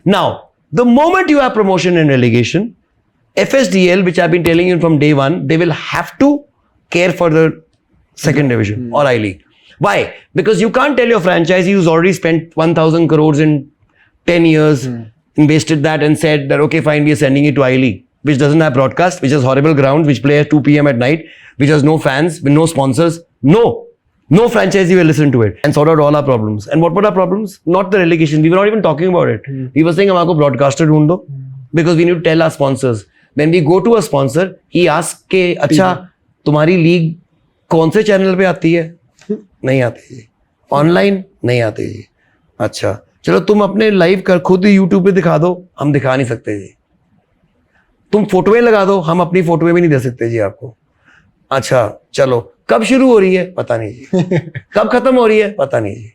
Now, the moment you have promotion and relegation, FSDL, which I've been telling you from day one, they will have to care for the second division or I-League. Why? Because you can't tell your franchisee who's already spent 1,000 crores in 10 years, invested that and said that, okay, fine, we are sending it to I-League, which doesn't have broadcast, which has horrible grounds, which play at 2 p.m. at night, which has no fans, with no sponsors. No franchisee will listen to it and sort out all our problems. And what were our problems? Not the relegation. We were not even talking about it. We were saying, "Humako broadcaster dhoond do," because we need to tell our sponsors. When we go to a sponsor, he asks के अच्छा तुम्हारी league कौन से channel पे आती है? नहीं आती जी. ऑनलाइन नहीं आती जी. अच्छा चलो तुम अपने लाइव कर खुद यूट्यूब पे दिखा दो. हम दिखा नहीं सकते जी. तुम फोटोएं लगा दो. हम अपनी फोटोएं भी नहीं दे सकते जी आपको. अच्छा चलो कब शुरू हो रही है पता नहीं जी. कब खत्म हो रही है पता नहीं जी.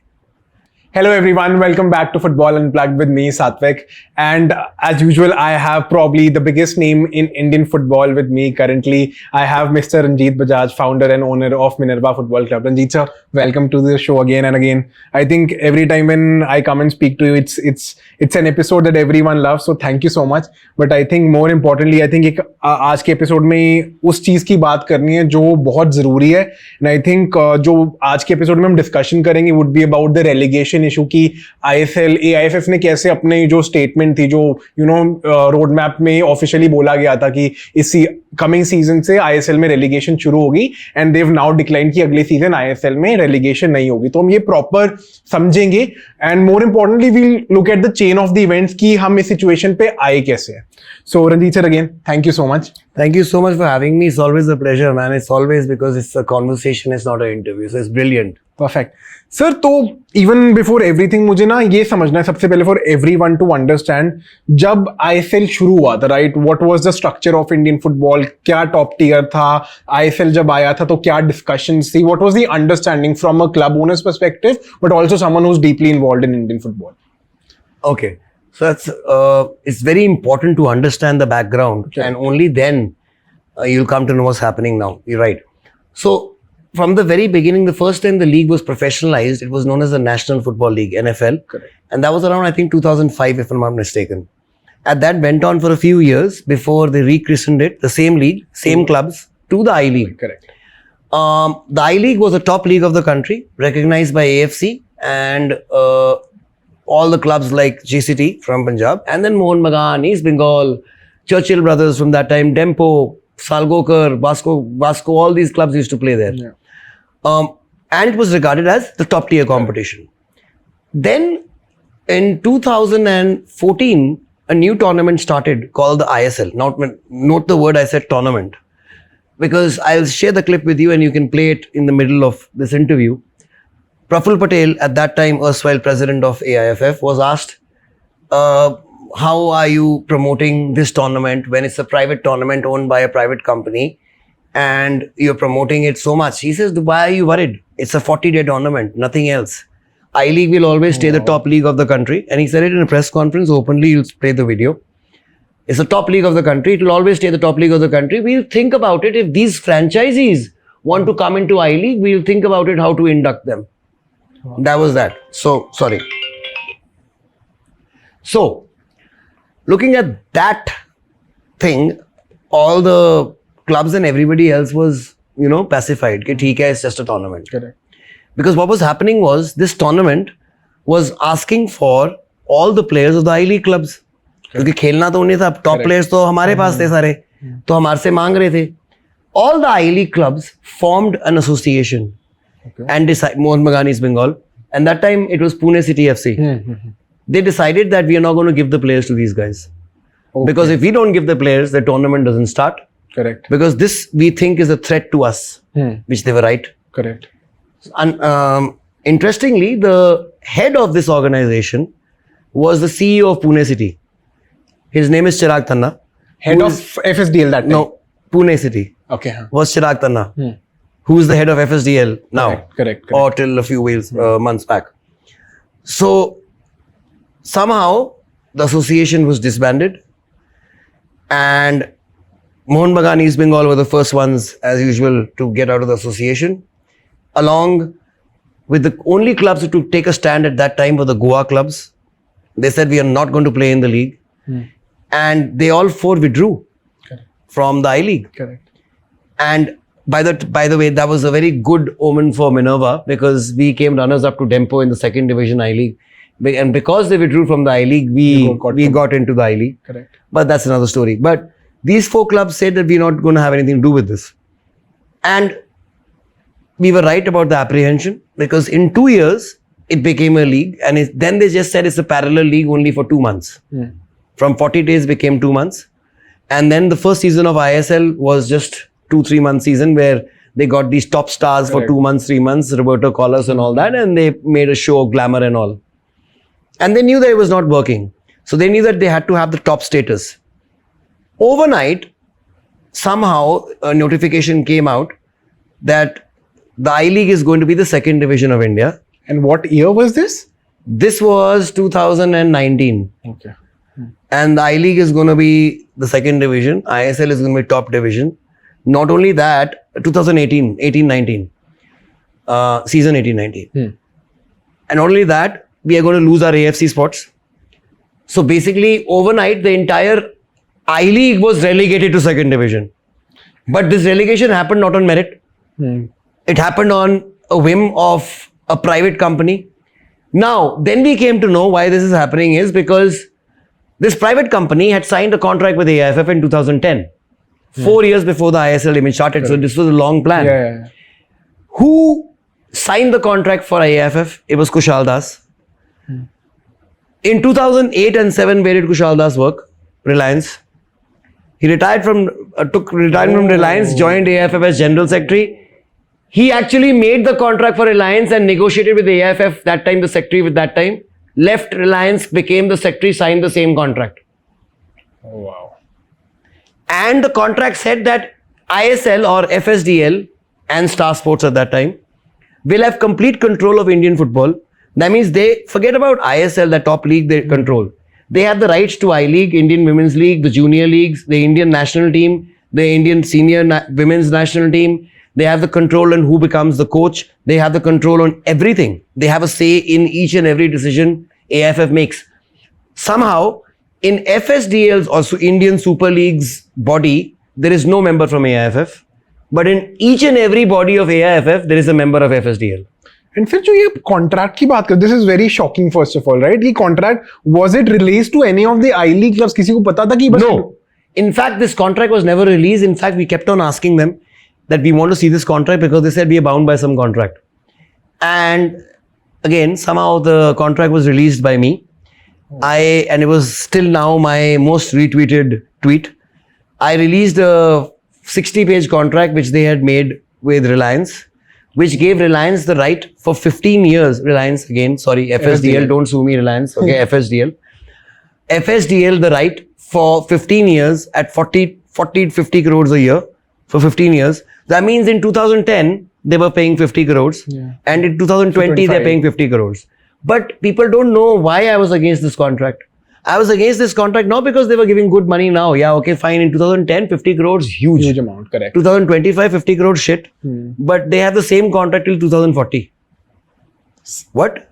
Hello everyone, welcome back to Football Unplugged with me, Satvik. And as usual, I have probably the biggest name in Indian football with me currently. I have Mr. Ranjit Bajaj, founder and owner of Minerva Football Club. Ranjit sir, welcome to the show again and again. I think every time when I come and speak to you, it's an episode that everyone loves. So thank you so much. But I think more importantly, I think एक आज के episode में उस चीज की बात करनी है जो बहुत जरूरी है. And I think जो आज के एपिसोड में हम डिस्कशन करेंगे would be about the relegation issue की आईएसएल एआईएफएफ ने कैसे अपने जो स्टेटमेंट थी जो रोड मैप में ऑफिशियली बोला गया था कि इस कमिंग सीजन से आईएसएल में रेलीगेशन शुरू होगी एंड देव नाउ डिक्लाइन कि अगले सीजन आईएसएल में रेलीगेशन नहीं होगी. तो हम ये प्रॉपर समझेंगे and more importantly we'll look at the chain of the events कि हम इस सिचुएशन पे आए कैसे हैं. So Ranjit sir, again, thank you so much. Thank you so much for having me. It's always a pleasure, man. It's always because it's a conversation, it's not an interview. So it's brilliant. Perfect. Sir, तो even before everything मुझे ना ये समझना है सबसे पहले for everyone to understand जब ISL शुरू हुआ था, right? What was the structure of Indian football? क्या top tier था? ISL जब आया था तो क्या discussions थी? What was the understanding from a club owner's perspective, but also someone who's deeply involved in Indian football? Okay. So that's it's very important to understand the background, and only then you'll come to know what's happening now. You're right. So from the very beginning, the first time the league was professionalized, it was known as the National Football League, NFL. Correct. And that was around, I think, 2005, if I'm not mistaken. And that went on for a few years before they rechristened it, the same league, same clubs, to the I-League. Correct. The I-League was the top league of the country, recognized by AFC, and all the clubs like JCT from Punjab, and then Mohun Bagan, East Bengal, Churchill Brothers from that time, Dempo, Salgokar, Vasco, all these clubs used to play there. Yeah. And it was regarded as the top tier competition. Then in 2014, a new tournament started called the ISL. Note the word I said tournament, because I'll share the clip with you and you can play it in the middle of this interview. Praful Patel, at that time erstwhile president of AIFF, was asked, how are you promoting this tournament when it's a private tournament owned by a private company and you're promoting it so much? He says, why are you worried? It's a 40-day tournament, nothing else. I-League will always stay the top league of the country. And he said it in a press conference openly. You'll play the video. It's the top league of the country. It will always stay the top league of the country. We'll think about it. If these franchisees want to come into I-League, we'll think about it, how to induct them. That was that. So, sorry. So, looking at that thing, all the clubs and everybody else was, pacified. Ki theek hai, it's just a tournament. Correct. Because what was happening was, this tournament was asking for all the players of the I-League clubs. क्योंकि खेलना तो नहीं था, top players तो हमारे पास थे सारे, तो हमारे से मांग रहे थे. All the I-League clubs formed an association. Okay. And Mohun Bagan, East Bengal, and that time it was Pune City FC. They decided that we are not going to give the players to these guys. Okay. Because if we don't give the players, the tournament doesn't start. Correct. Because this we think is a threat to us, which they were right. Correct. And interestingly, the head of this organization was the CEO of Pune City. His name is Chirag Tanna. Head of FSDL that time? No, Pune City. Okay. Was Chirag Tanna. Who is the head of FSDL now, correct. Or till a few months back. So, somehow, the association was disbanded and Mohun Bagan, East Bengal were the first ones, as usual, to get out of the association. Along with the only clubs to take a stand at that time were the Goa clubs They said we are not going to play in the league. And they all four withdrew Correct. from the I-League. Correct. And by the way, that was a very good omen for Minerva because we came runners up to Dempo in the second division I-League. And because they withdrew from the I-League, we got into the I-League. Correct. But that's another story. But these four clubs said that we're not going to have anything to do with this. And we were right about the apprehension because in 2 years, it became a league. And then they just said it's a parallel league only for 2 months. From 40 days became 2 months. And then the first season of ISL was just 2-3 month season where they got these top stars for 2 months, 3 months, Roberto Carlos and all that. And they made a show of glamour and all. And they knew that it was not working. So they knew that they had to have the top status. Overnight, somehow a notification came out that the I-League is going to be the second division of India. And what year was this? This was 2019. Okay. And the I-League is going to be the second division. ISL is going to be top division. Not only that, 2018, 18-19. Season 18-19. And not only that, we are going to lose our AFC spots. So basically, overnight, the entire I-League was relegated to second division. But this relegation happened not on merit. It happened on a whim of a private company. Now, then we came to know why this is happening is because this private company had signed a contract with AIFF in 2010. 4 years before the ISL even started. So this was a long plan. Yeah. Who signed the contract for AIFF? It was Kushal Das. In 2008 and 7, where did Kushal Das work? Reliance. He retired took retirement from Reliance, joined AIFF as General Secretary. He actually made the contract for Reliance and negotiated with AIFF that time, the secretary with that time. Left Reliance, became the secretary, signed the same contract. Oh, wow. And the contract said that ISL or FSDL and Star Sports at that time will have complete control of Indian football. That means they forget about ISL, the top league they control. They have the rights to I-League, Indian Women's League, the junior leagues, the Indian national team, the Indian senior women's national team. They have the control on who becomes the coach. They have the control on everything. They have a say in each and every decision AIFF makes. Somehow, in FSDL's, also Indian Super League's body, there is no member from AIFF. But in each and every body of AIFF, there is a member of FSDL. And फिर जो ये contract की बात कर, this is very shocking first of all, right? ये contract, was it released to any of the I-League clubs? किसी को पता था कि बस No. In fact, this contract was never released. In fact, we kept on asking them that we want to see this contract because they said we are bound by some contract. And again, somehow the contract was released by me. And it was still now my most retweeted tweet. I released a 60-page contract which they had made with Reliance, which gave Reliance the right for 15 years. Reliance again, sorry, FSDL, don't sue me, Reliance. Okay, FSDL. FSDL the right for 15 years at 50 crores a year for 15 years. That means in 2010, they were paying 50 crores. Yeah. And in 2020, they're paying 50 crores. But people don't know why I was against this contract. I was against this contract not because they were giving good money now. Yeah, okay, fine. In 2010, 50 crores, huge. Huge amount, correct. 2025, 50 crores, shit. But they have the same contract till 2040. What?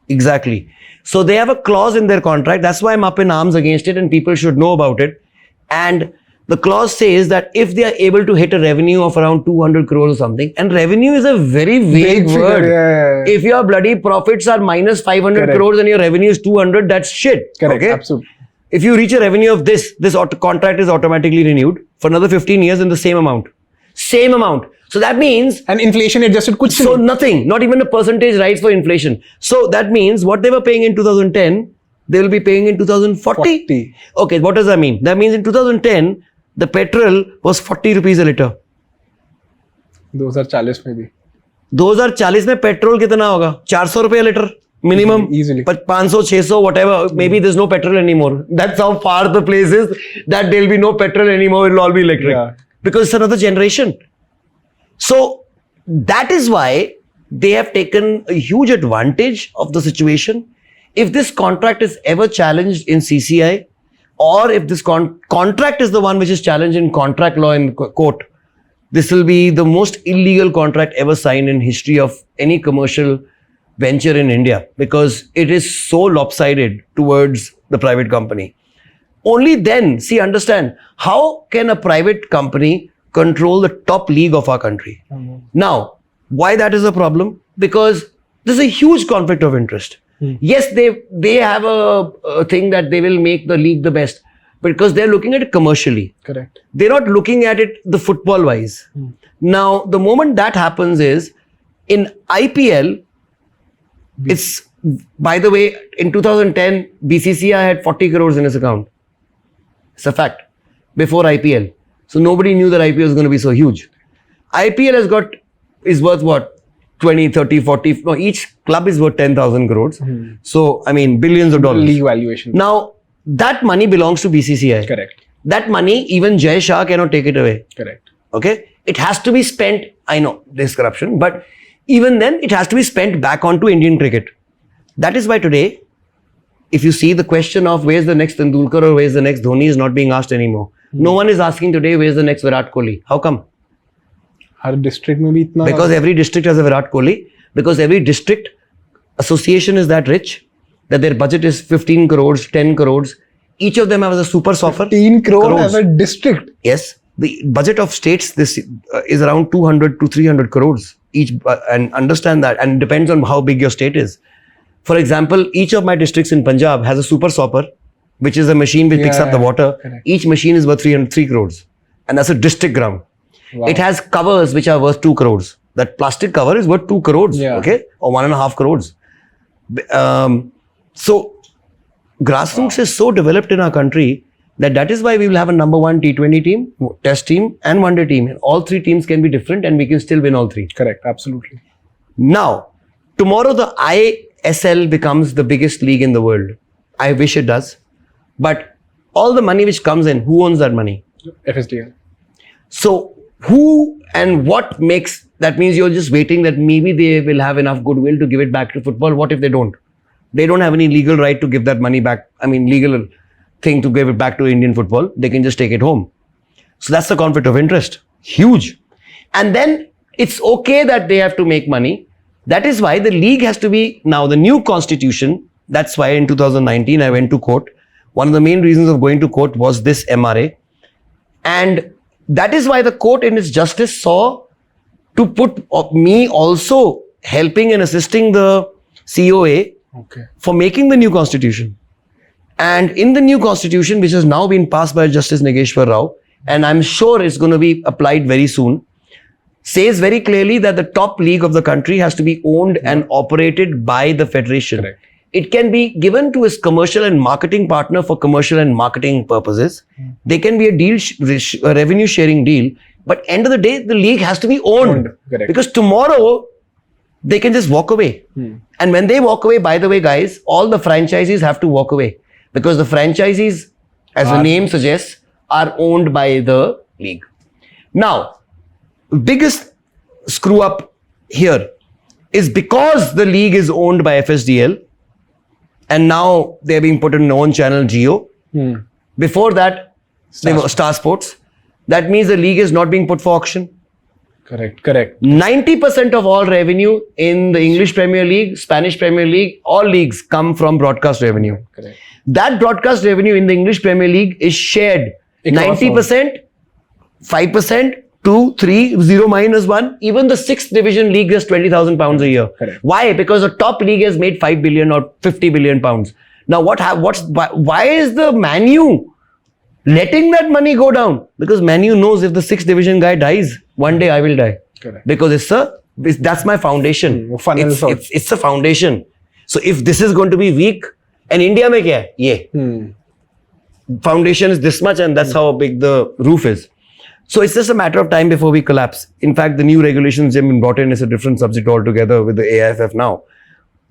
Exactly. So they have a clause in their contract. That's why I'm up in arms against it and people should know about it. And the clause says that if they are able to hit a revenue of around 200 crores or something, and revenue is a very vague word. Yeah. If your bloody profits are minus 500 Correct. crores and your revenue is 200, that's shit. Correct, Okay? absolutely. If you reach a revenue of this contract is automatically renewed for another 15 years in the same amount. Same amount. So that means... And inflation adjusted kuch So nothing, not even a percentage rise for inflation. So that means what they were paying in 2010, they will be paying in 2040. 40. Okay, what does that mean? That means in 2010, the petrol was 40 rupees a liter. 2040 में भी 2040 में petrol कितना होगा? 400 रुपए litre minimum. Easily. But 500, 600, whatever. Maybe there's no petrol anymore. That's how far the place is that there'll be no petrol anymore. It'll all be electric. Yeah. Because it's another generation. So that is why they have taken a huge advantage of the situation. If this contract is ever challenged in CCI, or if this contract is the one which is challenged in contract law in court, this will be the most illegal contract ever signed in history of any commercial venture in India because it is so lopsided towards the private company. Only then, see, understand, how can a private company control the top league of our country? Now, why that is a problem? Because there's a huge conflict of interest. Yes, they have a thing that they will make the league the best because they're looking at it commercially. Correct. They're not looking at it the football wise. Now, the moment that happens is in IPL, it's, by the way, in 2010, BCCI had 40 crores in its account. It's a fact. Before IPL. So nobody knew that IPL was going to be so huge. IPL is worth what? 20, 30, 40. No, each club is worth 10,000 crores. So, I mean, billions of dollars. League valuation. Now, that money belongs to BCCI. Correct. That money, even Jai Shah cannot take it away. Correct. Okay? It has to be spent, I know, there's corruption, but even then, it has to be spent back onto Indian cricket. That is why today, if you see the question of where's the next Tendulkar or where's the next Dhoni is not being asked anymore. No one is asking today where's the next Virat Kohli. How come? Har district mein bhi itna. Because every district has a Virat Kohli. Because every district association is that rich that their budget is 15 crores, 10 crores. Each of them has a super soffer. 15 crores as a district. Yes. The budget of states this is around 200 to 300 crores each, and understand that, and depends on how big your state is. For example, each of my districts in Punjab has a super sopper, which is a machine which picks up the water. Correct. Each machine is worth 3 crores, and that's a district ground. Wow. It has covers which are worth 2 crores. That plastic cover is worth 2 crores, okay, or 1.5 crores. So grassroots is so developed in our country that is why we will have a number 1 T20 team, test team, and one day team. And all 3 teams can be different, and we can still win all 3. Correct, absolutely. Now, tomorrow the ISL becomes the biggest league in the world. I wish it does. But all the money which comes in, who owns that money? FSDL. So, who and what makes, that means you're just waiting that maybe they will have enough goodwill to give it back to football. What if they don't? They don't have any legal right to give that money back. I mean, legal thing to give it back to Indian football. They can just take it home. So that's the conflict of interest. Huge. And then it's okay that they have to make money. That is why the league has to be, now the new constitution, that's why in 2019 I went to court. One of the main reasons of going to court was this MRA. And that is why the court in its justice saw to put me also helping and assisting the COA for making the new constitution. And in the new constitution, which has now been passed by Justice Nageshwar Rao, and I'm sure it's going to be applied very soon, says very clearly that the top league of the country has to be owned and operated by the federation. Correct. It can be given to its commercial and marketing partner for commercial and marketing purposes. They can be a revenue sharing deal, but end of the day, the league has to be owned. Correct. Because tomorrow, they can just walk away. And when they walk away, by the way, guys, all the franchisees have to walk away. Because the franchisees, as the name suggests, are owned by the league. Now, biggest screw up here is because the league is owned by FSDL, and now they're being put in their own channel, Jio. Before that, they were Star Sports. That means the league is not being put for auction. Correct, correct. 90% of all revenue in the English Premier League, Spanish Premier League, all leagues come from broadcast revenue. Correct. That broadcast revenue in the English Premier League is shared 90%, 5%, 2, 3, 0 minus 1. Even the 6th division league is £20,000 a year. Correct. Why? Because the top league has made 5 billion or 50 billion pounds. Now, why is the Man U letting that money go down? Because Man U knows if the 6th division guy dies, one day I will die. Correct. Because that's my foundation. It's a foundation. So if this is going to be weak, and India mein kya hai? Ye. Foundation is this much, and that's how big the roof is. So it's just a matter of time before we collapse. In fact, the new regulations have been brought in is a different subject altogether with the AIFF now.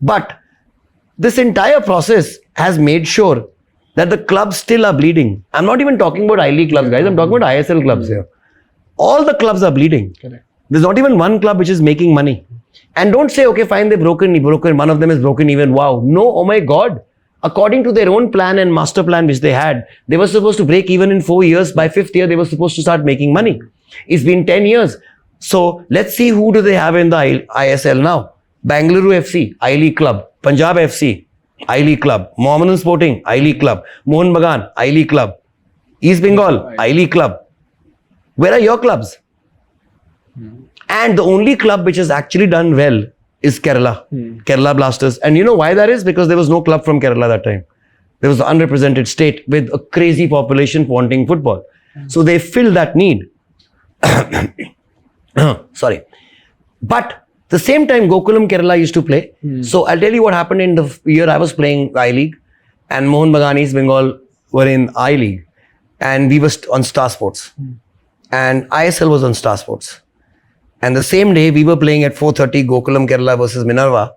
But this entire process has made sure that the clubs still are bleeding. I'm not even talking about I-League clubs, guys. I'm talking about ISL clubs here. All the clubs are bleeding. Correct. There's not even one club which is making money. And don't say, okay, fine, they're broken. One of them is broken even. Wow. No, oh my God. According to their own plan and master plan which they had, they were supposed to break even in 4 years. By 5th year, they were supposed to start making money. It's been 10 years. So let's see who do they have in the ISL now. Bangalore FC, I-League club. Punjab FC, I-League club. Mohammedan Sporting, I-League club. Mohun Bagan, I-League club. East Bengal, I-League club. Where are your clubs? And the only club which has actually done well is Kerala. Kerala Blasters. And you know why that is? Because there was no club from Kerala that time. There was an unrepresented state with a crazy population wanting football. So they filled that need. Sorry. But the same time Gokulam Kerala used to play. So I'll tell you what happened in the year I was playing I-League and Mohun Bagan East Bengal were in I-League and we were on Star Sports and ISL was on Star Sports. And the same day we were playing at 4:30 Gokulam Kerala versus Minerva.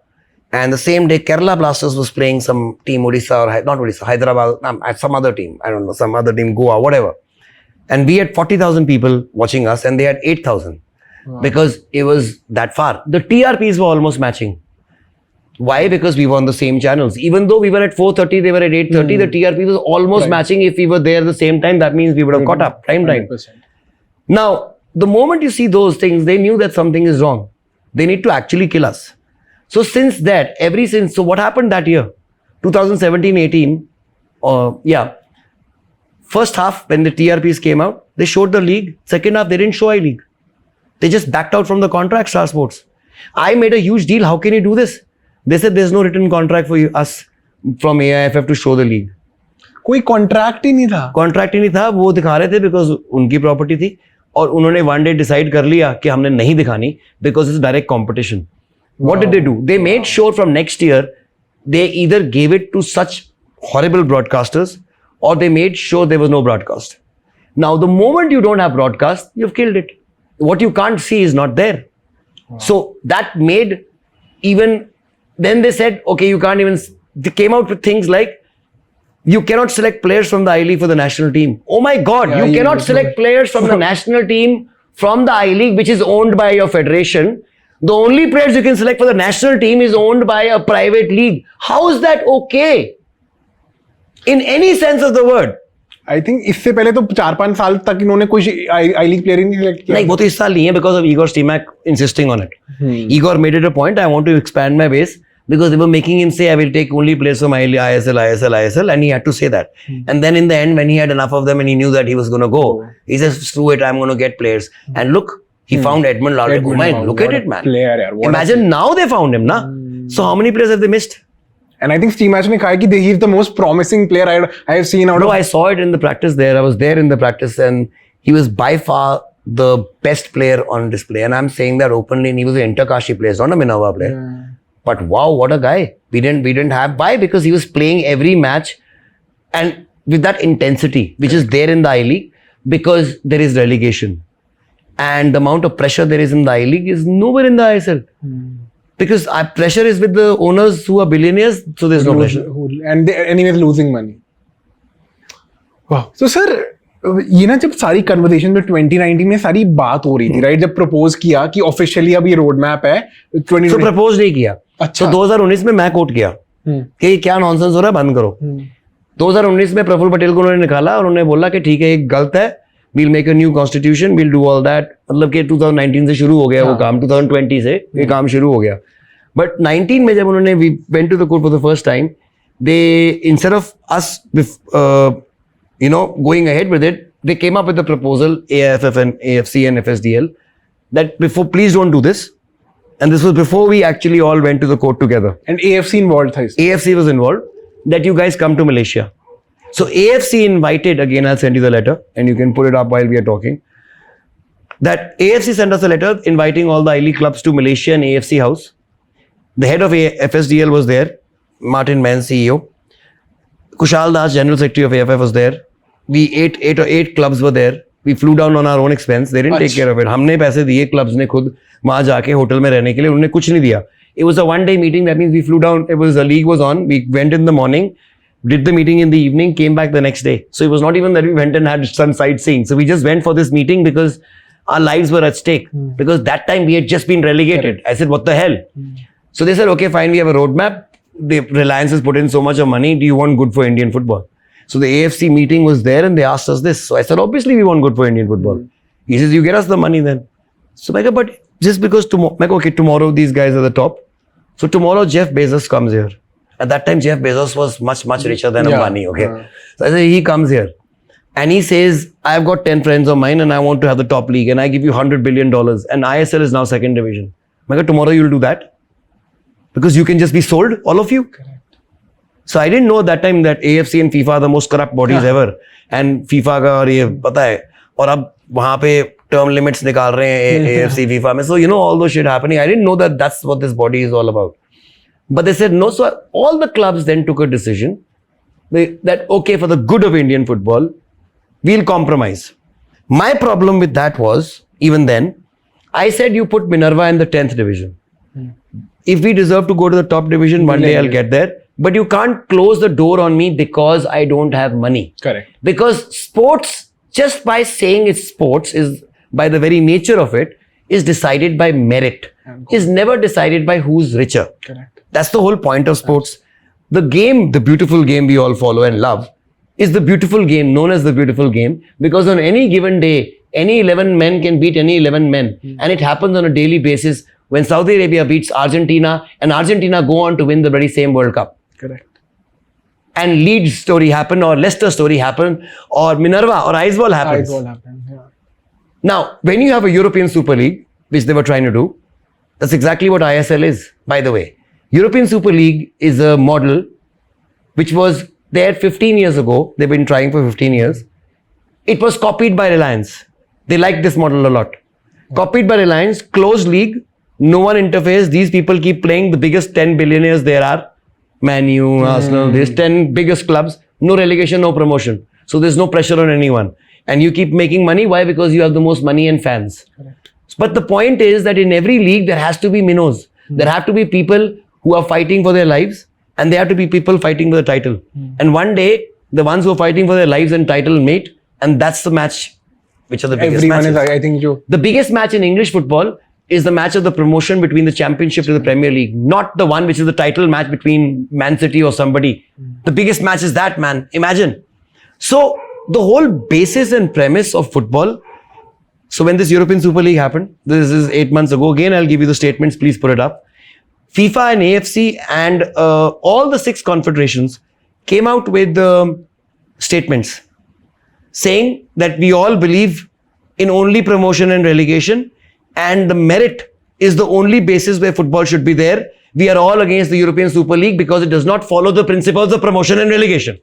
And the same day Kerala Blasters was playing some team, Odisha or not Odisha, Hyderabad, some other team. I don't know, some other team, Goa, whatever. And we had 40,000 people watching us and they had 8,000 because it was that far. The TRPs were almost matching. Why? Because we were on the same channels. Even though we were at 4:30, they were at 8:30, the TRP was almost matching. If we were there at the same time, that means we would have caught up, time. 100%. Now, the moment you see those things, they knew that something is wrong. They need to actually kill us. So since that, so what happened that year? 2017-18, first half when the TRPs came out, they showed the league. Second half, they didn't show I-League. They just backed out from the contract, Star Sports. I made a huge deal. How can you do this? They said there's no written contract for us from AIFF to show the league. कोई contract ही नहीं था. Contract ही नहीं था, वो दिखा रहे थे because उनकी प्रॉपर्टी थी और उन्होंने वन डे डिसाइड कर लिया कि हमने नहीं दिखानी because it's direct competition. What did they do? They made sure from next year they either gave it to such horrible broadcasters or they made sure there was no broadcast. Now, the moment you don't have broadcast, you've killed it. What you can't see is not there. So that made even, then they said, okay, you can't even, they came out with things like, you cannot select players from the I-League for the national team. Oh my God, Yeah, you cannot select players from the national team from the I-League, which is owned by your federation. The only players you can select for the national team is owned by a private league. How is that okay? In any sense of the word. I think इससे पहले तो 4-5 साल तक इन्होंने कोई आई league player ही नहीं select किया. नहीं, वो तो इस साल नहीं है because of Igor Stimac insisting on it. Igor made it a point, I want to expand my base because they were making him say, I will take only players from ISL, and he had to say that. And then in the end, when he had enough of them and he knew that he was going to go, he says, screw it, I'm going to get players. And look, he found Edmund Lalde. Oh man, look at it, man. Player, yaar, Imagine now they found him, na? So how many players have they missed? And I think Steve Nash ne kaha ki he is the most promising player I have seen out No, of. I saw it in the practice there. I was there in the practice and he was by far the best player on display. And I'm saying that openly, and he was an Inter-Kashi player, not a Minerva player. But wow, what a guy. We didn't have why? Because he was playing every match and with that intensity, which is there in the I-League because there is relegation. And the amount of pressure there is in the I-League is nowhere in the ISL. Because pressure is with the owners who are billionaires, so there's no pressure. And they anyways losing money. Wow. So sir, ये ना जब सारी conversation में 2019 में सारी बात हो रही थी, राइट? जब प्रपोज किया कि ऑफिशियली अब ये रोड मैप है 2020. तो प्रपोज नहीं किया. अच्छा. तो 2019 में मैं कोट किया कि ये क्या नॉनसेंस हो रहा है, बंद करो. 2019 में प्रफुल्ल पटेल को उन्होंने निकाला और उन्होंने बोला कि ठीक है, ये गलत है, we'll make a new constitution, we'll do all that. मतलब कि 2019 से शुरू हो गया वो काम, 2020 से ये काम शुरू हो गया. But 19 में जब उन्होंने we went to the court for the first time, they instead of us going ahead with it, they came up with the proposal, AIFF and AFC and FSDL, that please don't do this. And this was before we actually all went to the court together. And AFC involved था इसमें. AFC was involved, that you guys come to Malaysia. So AFC invited, again I'll send you the letter and you can put it up while we are talking. That AFC sent us a letter inviting all the I-League clubs to Malaysia and AFC house. The head of FSDL was there, Martin Mann, CEO. Kushal Das, General Secretary of AFF was there. We eight clubs were there. We flew down on our own expense. They didn't take care of it. हमने पैसे दिए, clubs ने खुद वहाँ जाके hotel में रहने के लिए, उन्होंने कुछ नहीं दिया. It was a one-day meeting. That means we flew down. The league was on. We went in the morning, did the meeting in the evening, came back the next day. So it was not even that we went and had some sightseeing. So we just went for this meeting because our lives were at stake. Because that time we had just been relegated. I said, what the hell? So they said, okay, fine, we have a roadmap. The Reliance has put in so much of money. Do you want good for Indian football? So the AFC meeting was there and they asked us this. So I said, obviously we want good for Indian football. He says, you get us the money then. So I go, but just because tomorrow these guys are the top, So tomorrow Jeff Bezos comes here. At that time, Jeff Bezos was much richer than Ambani, okay? So I say he comes here and he says, I've got 10 friends of mine and I want to have the top league and I give you $100 billion and ISL is now second division. Tomorrow you'll do that? Because you can just be sold, all of you? Correct. So I didn't know at that time that AFC and FIFA are the most corrupt bodies ever. And FIFA का और ये पता है और अब वहाँ पे term limits निकाल रहे हैं AFC FIFA में. So you know all those shit happening. I didn't know that that's what this body is all about. But they said no. So all the clubs then took a decision that okay, for the good of Indian football, we'll compromise. My problem with that was, even then, I said you put Minerva in the 10th division. If we deserve to go to the top division, one day I'll get there. But you can't close the door on me because I don't have money. Correct. Because sports, just by saying it's sports, is by the very nature of it, is decided by merit. Is never decided by who's richer. Correct. That's the whole point of sports. The game, the beautiful game we all follow and love, is the beautiful game, known as the beautiful game, because on any given day, any 11 men can beat any 11 men. And it happens on a daily basis when Saudi Arabia beats Argentina and Argentina go on to win the very same World Cup. Correct. And Leeds story happened, or Leicester story happened, or Minerva or Iceball happens. Iceball happened, yeah. Now, when you have a European Super League, which they were trying to do, that's exactly what ISL is, by the way. European Super League is a model which was there 15 years ago. They've been trying for 15 years. It was copied by Reliance. They liked this model a lot. Copied by Reliance, closed league, no one interferes. These people keep playing. The biggest 10 billionaires there are. Man U, Arsenal, there's 10 biggest clubs. No relegation, no promotion. So there's no pressure on anyone. And you keep making money. Why? Because you have the most money and fans. Correct. But the point is that in every league, there has to be minnows. There have to be people who are fighting for their lives, and there have to be people fighting for the title. And one day, the ones who are fighting for their lives and title meet, and that's the match, which are the biggest Everyone matches. is, I think, you. The biggest match in English football is the match of the promotion between the Championship to the Premier League, not the one which is the title match between Man City or somebody. The biggest match is that, man. Imagine. So, the whole basis and premise of football. So, when this European Super League happened, this is 8 months ago. Again, I'll give you the statements. Please put it up. FIFA and AFC and all the 6 confederations came out with statements saying that we all believe in only promotion and relegation, and the merit is the only basis where football should be there. We are all against the European Super League because it does not follow the principles of promotion and relegation.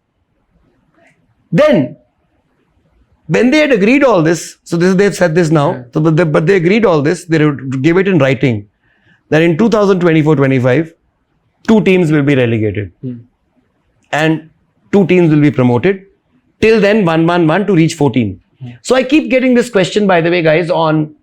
Then, when they had agreed all this, so they've said this now, so but they agreed all this, they gave it in writing, that in 2024-25, 2 teams will be relegated and 2 teams will be promoted. Till then, 1-1-1 to reach 14. So I keep getting this question, by the way, guys, on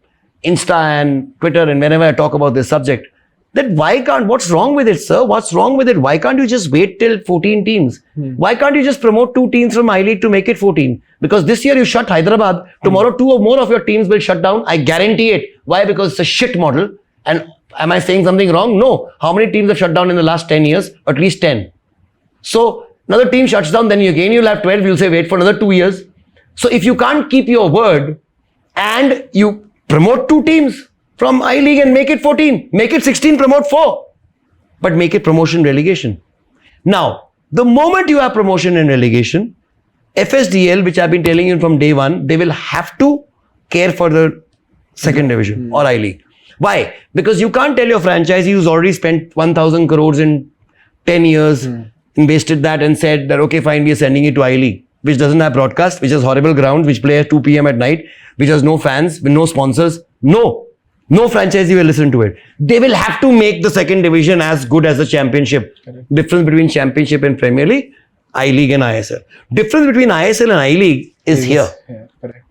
Insta and Twitter and whenever I talk about this subject, that what's wrong with it, sir? What's wrong with it? Why can't you just wait till 14 teams? Why can't you just promote 2 teams from I-League to make it 14? Because this year you shut Hyderabad. Tomorrow 2 or more of your teams will shut down. I guarantee it. Why? Because it's a shit model. And am I saying something wrong? No. How many teams have shut down in the last 10 years? At least 10. So another team shuts down, then you'll have 12. You'll say wait for another 2 years. So if you can't keep your word and you promote 2 teams from I-League and make it 14, make it 16, promote 4, but make it promotion relegation. Now, the moment you have promotion and relegation, FSDL, which I've been telling you from day one, they will have to care for the second division or I-League. Why? Because you can't tell your franchisee who's already spent 1,000 crores in 10 years, invested that and said that, okay, fine, we are sending it to I-League, which doesn't have broadcast, which has horrible grounds, which play at 2 p.m. at night, which has no fans, with no sponsors. No franchisee will listen to it. They will have to make the second division as good as the championship. Correct. Difference between championship and Premier League, I-League and ISL. Difference between ISL and I-League is here. Yeah, correct.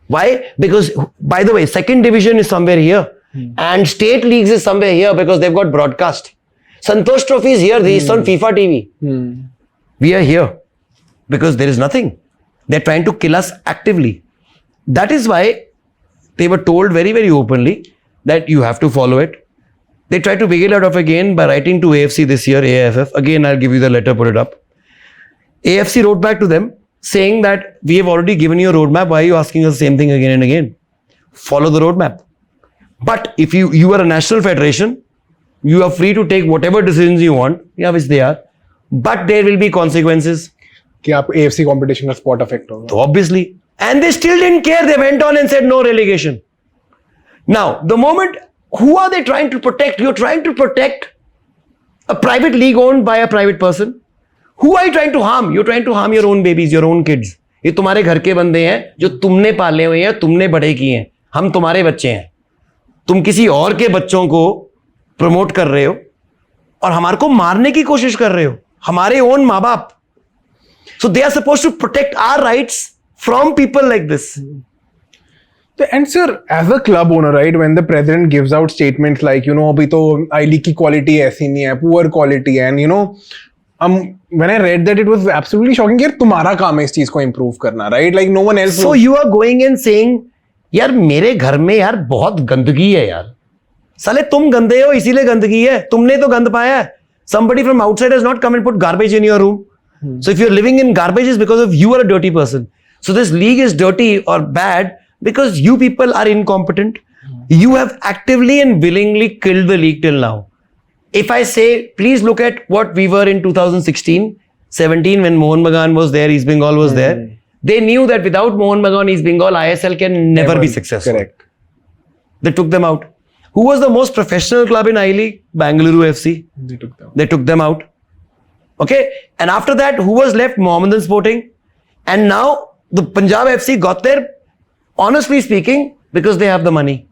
Why? Because, by the way, second division is somewhere here. And state leagues is somewhere here because they've got broadcast. Santosh Trophy is here. It's on FIFA TV. We are here because there is nothing. They're trying to kill us actively. That is why they were told very, very openly that you have to follow it. They tried to wiggle out of again by writing to AFC this year, AIFF. Again, I'll give you the letter, put it up. AFC wrote back to them saying that we have already given you a roadmap. Why are you asking us the same thing again and again? Follow the roadmap. But if you are a national federation, You are free to take whatever decisions you want. Yeah, which they are. But there will be consequences. कि आप AFC competition का spot affect होगा. So obviously. And they still didn't care. They went on and said no relegation. Now, the moment, who are they trying to protect? You're trying to protect a private league owned by a private person. Who are you trying to harm? You're trying to harm your own babies, your own kids. ये तुम्हारे घर के बंदे हैं जो तुमने पाले हुए हैं, तुमने बड़े किए हैं. हम तुम्हारे बच्चे हैं. तुम किसी और के बच्चों को प्रमोट कर रहे हो और हमारे को मारने की कोशिश कर रहे हो. हमारे ओन माँ बाप. So they are supposed to protect our rights from people like this. And sir, as a club owner, right, when the president gives out statements like, अभी तो I League की quality ऐसी नहीं है, poor quality है, and when I read that, it was absolutely shocking. यार तुम्हारा काम है इस चीज को improve करना, right? Like no one else. So you are going and saying, यार मेरे घर में यार बहुत गंदगी है यार. साले तुम गंदे हो इसीलिए गंदगी है. तुमने तो गंद पाया है. Somebody from outside has not come and put garbage in your room. So if you're living in garbage, it's because of you are a dirty person. So this league is dirty or bad because you people are incompetent. You have actively and willingly killed the league till now. If I say, please look at what we were in 2016, 17 when Mohan Bagan was there, East Bengal was there. They knew that without Mohan Bagan, East Bengal, ISL can never be successful. Correct. They took them out. Who was the most professional club in I-League? Bangalore FC. They took them out. Okay. And after that, who was left? Mohammedan Sporting. And now the Punjab FC got there, honestly speaking, because they have the money.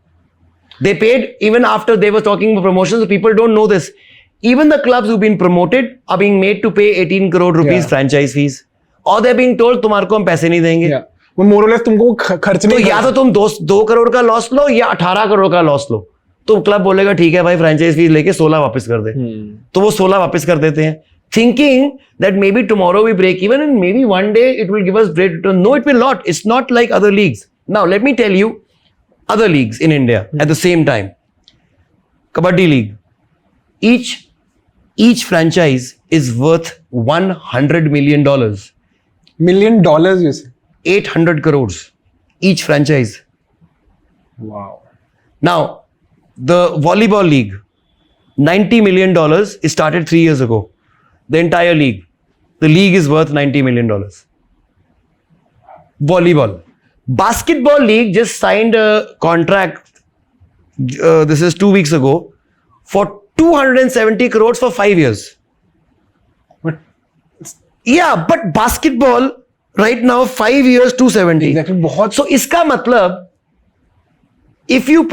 They paid even after they were talking about promotions. People don't know this. Even the clubs who've been promoted are being made to pay 18 crore rupees franchise fees. Or they're being told, तुम्हारे को हम पैसे नहीं देंगे. Yeah. वो more or less तुमको खर्च नहीं. तो या तो तुम 2 करोड़ का लॉस लो या 18 करोड़ का लॉस लो. तो क्लब बोलेगा ठीक है भाई फ्रेंचाइज फीस लेके 16 वापस कर दे. तो वो 16 वापस कर देते हैं. Thinking that maybe tomorrow we break even and maybe one day it will give us great return. No, it will not. It's not like other leagues. Now, let me tell you other leagues in India at the same time. Kabaddi League. Each franchise is worth $100 million. $1 million, you say? 800 crores. Each franchise. Wow. Now, the Volleyball League. $90 million is started 3 years ago. The entire league. The league is worth $90 million. Volleyball. Basketball League just signed a contract, this is 2 weeks ago, for 270 crores for 5 years. But Yeah, but basketball, right now, 5 years, 270. exactly, बहुत. So, iska matlab, if you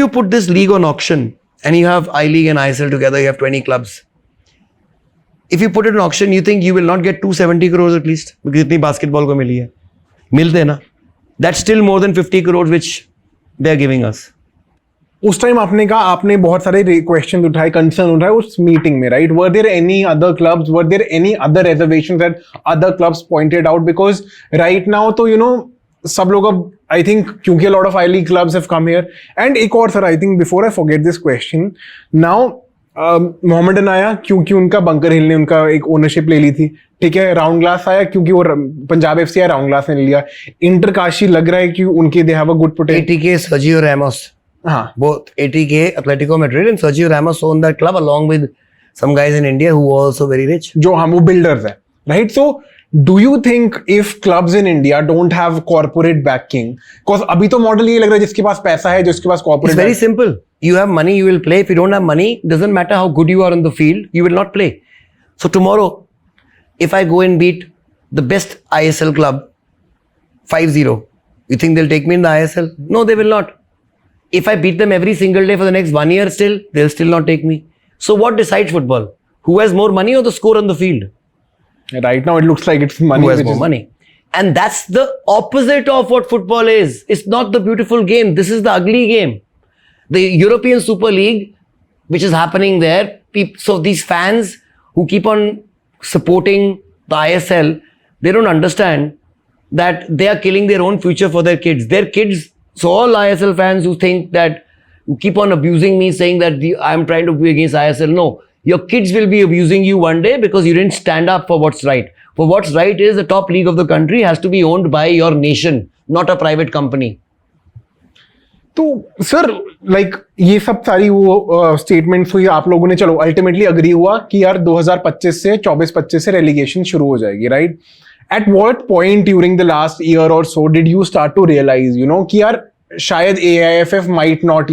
put this league on auction and you have I-League and ISL together, you have 20 clubs. If you put it on auction, you think you will not get 270 crores at least? Because itni basketball ko mili hai. Milte na. That's still more than 50 crores which they are giving us. उस time आपने बहुत सारे question उठाए, concern उठाए उस meeting में, right? Were there any other clubs, were there any other reservations that other clubs pointed out? Because right now तो सब लोग अब आई थिंक, क्योंकि lot of I league clubs have come here. And एक और sir, I think before I forget this question, now Mohammedan आया क्योंकि उनका बंकर हिल ने उनका एक ओनरशिप ले ली थी, ठीक है. राउंड ग्लास आया क्योंकि वो पंजाब एफसी आया, राउंड ग्लास ने ले लिया. इंटरकाशी लग रहा है कि उनके they have a good potential. 80K Sergio Ramos. Both 80K Atletico Madrid and Sergio Ramos own that club along with some guys in India who are also very rich. जो वो builders हैं, right? So do you think if clubs in India don't have corporate backing, because अभी तो model ये लग रहा है जिसके पास पैसा है, जिसके पास corporate. It's very simple. You have money, you will play. If you don't have money, doesn't matter how good you are on the field, you will not play. So tomorrow, if I go and beat the best ISL club 5-0, you think they'll take me in the ISL? No, they will not. If I beat them every single day for the next 1 year still, they'll still not take me. So what decides football? Who has more money or the score on the field? Right now it looks like it's money. Who has more money? And that's the opposite of what football is. It's not the beautiful game. This is the ugly game. The European Super League, which is happening there, so these fans who keep on supporting the ISL, they don't understand that they are killing their own future for their kids. Their kids. So all ISL fans who think that, who keep on abusing me, saying that I'm trying to be against ISL, no. Your kids will be abusing you one day because you didn't stand up for what's right. For what's right is the top league of the country has to be owned by your nation, not a private company. तो sir like ये सब सारी वो statements हुई, आप लोगों ने चलो अल्टीमेटली अग्री हुआ कि यार 2025 से 24-25 से रेलीगेशन शुरू हो जाएगी, right? At what point during the last year और so did you start to realize कि यार शायद AIFF might not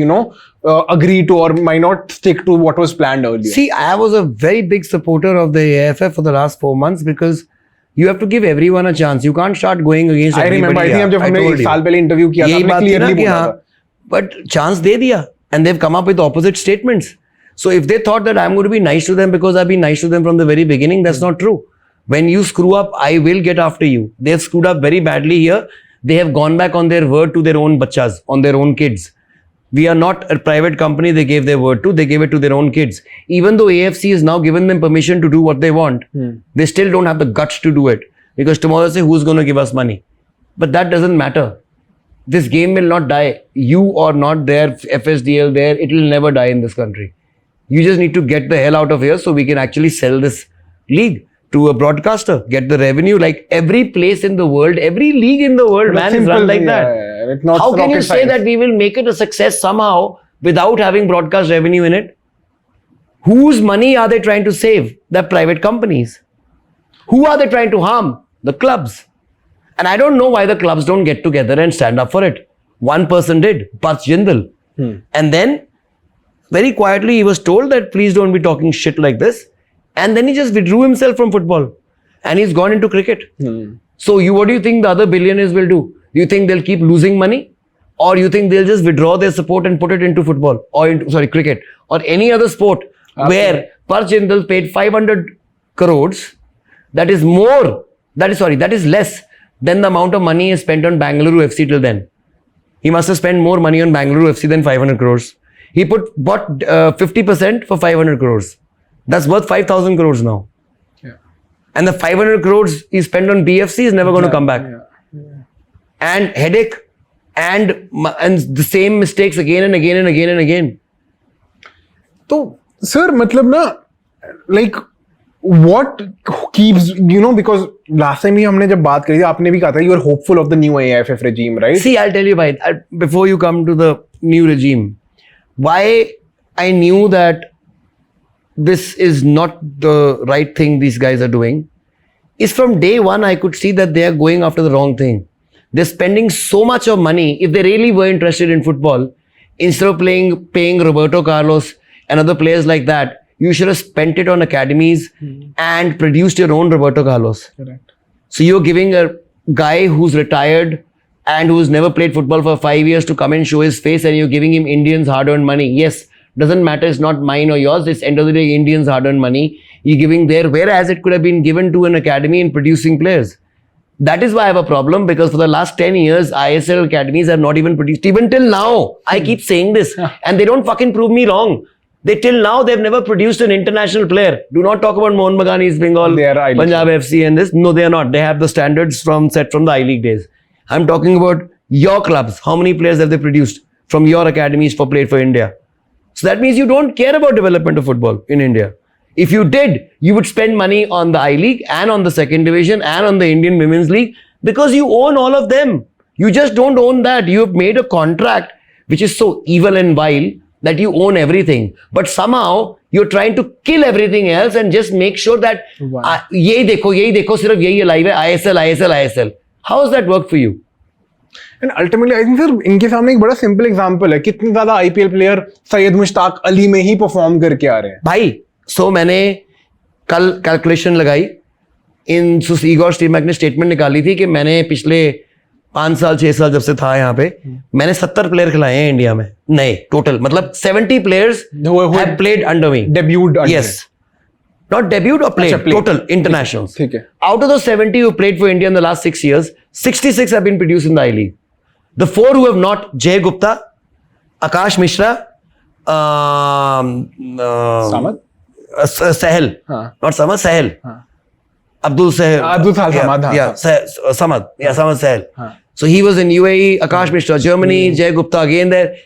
agree to or might not stick to what was planned earlier? See, I was a very big supporter of the AIFF for the last 4 months because you have to give everyone a chance. You can't start going against I remember, I think जब हमने एक साल पहले interview किया था, हमने clearly बोला था. But chance दे दिया, and they've come up with opposite statements. So if they thought that I'm going to be nice to them because I've been nice to them from the very beginning, that's not true. When you screw up, I will get after you. They've screwed up very badly here. They have gone back on their word to their own bachas, on their own kids. We are not a private company they gave their word to, they gave it to their own kids. Even though AFC has now given them permission to do what they want, they still don't have the guts to do it. Because tomorrow say, who's going to give us money? But that doesn't matter. This game will not die. You or not there, FSDL there, it will never die in this country. You just need to get the hell out of here so we can actually sell this league to a broadcaster, get the revenue. Like every place in the world, every league in the world, man, is run like that. It's not How can you rocket say science. that we will make it a success somehow without having broadcast revenue in it? Whose money are they trying to save? The private companies. Who are they trying to harm? The clubs. And I don't know why the clubs don't get together and stand up for it. One person did, Parth Jindal. And then, very quietly, he was told that please don't be talking shit like this. And then he just withdrew himself from football. And he's gone into cricket. So what do you think the other billionaires will do? Do you think they'll keep losing money? Or you think they'll just withdraw their support and put it into football? Or into, cricket. Or any other sport where Parth Jindal paid 500 crores. That is less than the amount of money he spent on Bangalore FC till then. He must have spent more money on Bangalore FC than 500 crores. He bought 50% for 500 crores. That's worth 5,000 crores now. Yeah. And the 500 crores he spent on BFC is never going to come back. And headache and the same mistakes again and again and again and again. So, sir, मतलब ना, like, what keeps, because last time हमने जब बात करी थी, आपने भी कहा था you are hopeful of the new AIFF regime, right? See, I'll tell you why. Before you come to the new regime, why I knew that this is not the right thing these guys are doing is from day one I could see that they are going after the wrong thing. They're spending so much of money. If they really were interested in football, instead of paying Roberto Carlos and other players like that, you should have spent it on academies and produced your own Roberto Carlos. Correct. So you're giving a guy who's retired and who's never played football for 5 years to come and show his face, and you're giving him Indians' hard-earned money. Yes, doesn't matter, it's not mine or yours, it's end of the day Indians' hard-earned money. You're giving there, whereas it could have been given to an academy in producing players. That is why I have a problem, because for the last 10 years, ISL academies have not even produced, even till now. I keep saying this and they don't fucking prove me wrong. Till now, they've never produced an international player. Do not talk about Mohan Bagan, East Bengal, They are I-League. Punjab FC and this. No, they are not. They have the standards set from the I-League days. I'm talking about your clubs. How many players have they produced from your academies played for India? So that means you don't care about development of football in India. If you did, you would spend money on the I-League and on the second division and on the Indian Women's League, because you own all of them. You just don't own that. You have made a contract which is so evil and vile that you own everything. But somehow you're trying to kill everything else and just make sure that yehi dekho, sirf yehi alive hai, ISL. How does that work for you? And ultimately, I think sir, इनके सामने एक बड़ा simple example है. कितने ज़्यादा IPL player Syed Mushtaq Ali में ही perform करके आ रहे हैं. भाई, so मैंने कल calculation लगाई. इन ईगोर स्टीमैक ने स्टेटमेंट निकाली थी कि मैंने पिछले 5 साल 6 साल जब से था यहाँ पे, मैंने 70 प्लेयर खिलाए हैं इंडिया में, नए टोटल, मतलब 70 players have played under me. Debuted under. Yes. Not debut or played, total internationals. ठीक है. Out of those 70 who played for India in the last 6 years, 66 have been produced in the I-League. The 4 who have not, Jay Gupta, Akash Mishra, Samad? Sahel. Not Samad, Sahel. Abdul Sahel. Samad. Samad. Samad Sahel. So he was in UAE, Akash Mishra, Germany, Jay Gupta again there.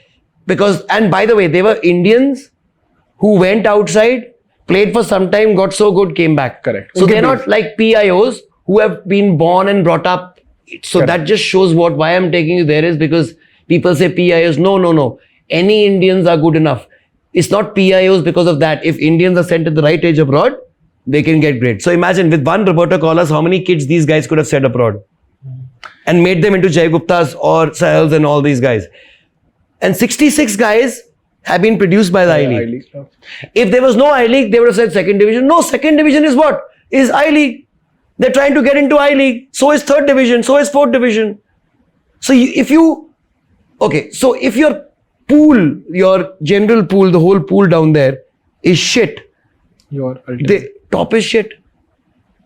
Because, and by the way, they were Indians who went outside, played for some time, got so good, came back. Correct. So they're not like PIOs who have been born and brought up. So that just shows why I'm taking you there is because People say PIOs. No. Any Indians are good enough. It's not PIOs because of that. If Indians are sent at the right age abroad, they can get great. So imagine with one Roberto Carlos, how many kids these guys could have sent abroad and made them into Jai Guptas or Sahels and all these guys. And 66 guys have been produced by the I-League. If there was no I-League, they would have said second division. No, second division is what? Is I-League. They're trying to get into I-League. So is third division. So is fourth division. So if your pool, your general pool, the whole pool down there is shit. The top is shit.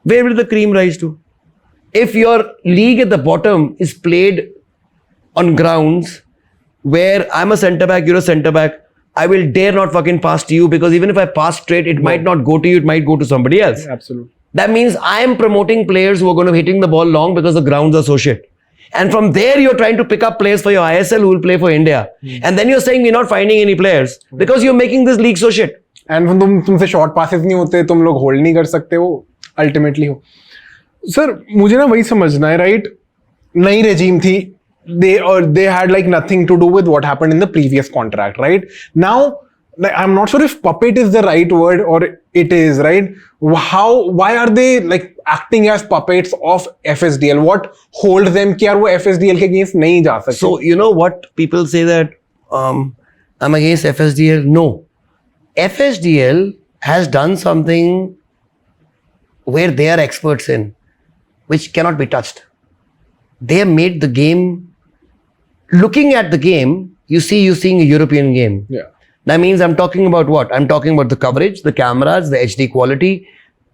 Where will the cream rise to? If your league at the bottom is played on grounds where I'm a centre back, you're a centre back, I will dare not fucking pass to you, because even if I pass straight, it might not go to you, it might go to somebody else. Absolutely. That means I am promoting players who are going to be hitting the ball long because the grounds are so shit. And from there, you're trying to pick up players for your ISL who will play for India. And then you're saying we're not finding any players because you're making this league so shit. And तुमसे short passes नहीं होते, तुम लोग hold नहीं कर सकते हो, ultimately हो. Sir, मुझे ना वही समझना है, right? नई regime थी. They had like nothing to do with what happened in the previous contract, right? Now, like, I'm not sure if puppet is the right word or it is, right? Why are they like acting as puppets of FSDL? What holds them कि यार वो FSDL के against नहीं जा सकते? So you know what people say that I'm against FSDL? No, FSDL has done something where they are experts in, which cannot be touched. They have made the game. Looking at the game, you're seeing a European game. Yeah. That means I'm talking about what? I'm talking about the coverage, the cameras, the HD quality,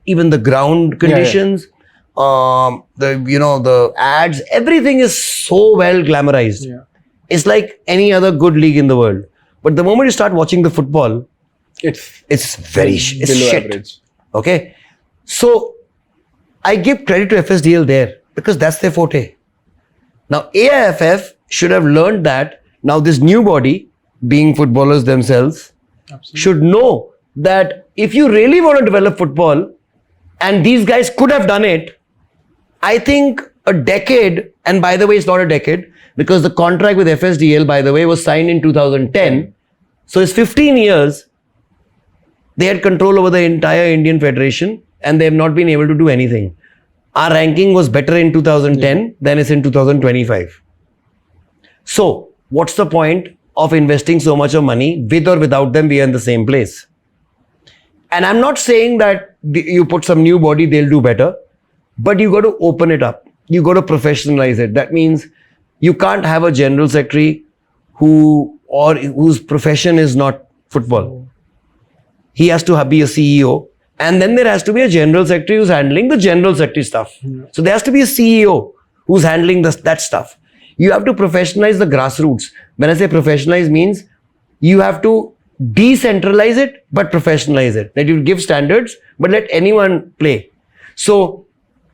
even the ground conditions, the ads. Everything is so well glamorized. Yeah. It's like any other good league in the world. But the moment you start watching the football, it's below shit. Average. Okay, so I give credit to FSDL there because that's their forte. Now AIFF should have learned that. Now this new body, being footballers themselves, should know that if you really want to develop football, and these guys could have done it, I think a decade, and by the way, it's not a decade, because the contract with FSDL, by the way, was signed in 2010. So it's 15 years. They had control over the entire Indian Federation, and they have not been able to do anything. Our ranking was better in 2010 than it's in 2025. So what's the point of investing so much of money? With or without them, we are in the same place. And I'm not saying that you put some new body, they'll do better, but you got to open it up. You got to professionalize it. That means you can't have a general secretary whose profession is not football. He has to be a CEO. And then there has to be a general secretary who's handling the general secretary stuff. So there has to be a CEO who's handling that stuff. You have to professionalize the grassroots. When I say professionalize, means you have to decentralize it, but professionalize it. That you give standards, but let anyone play. So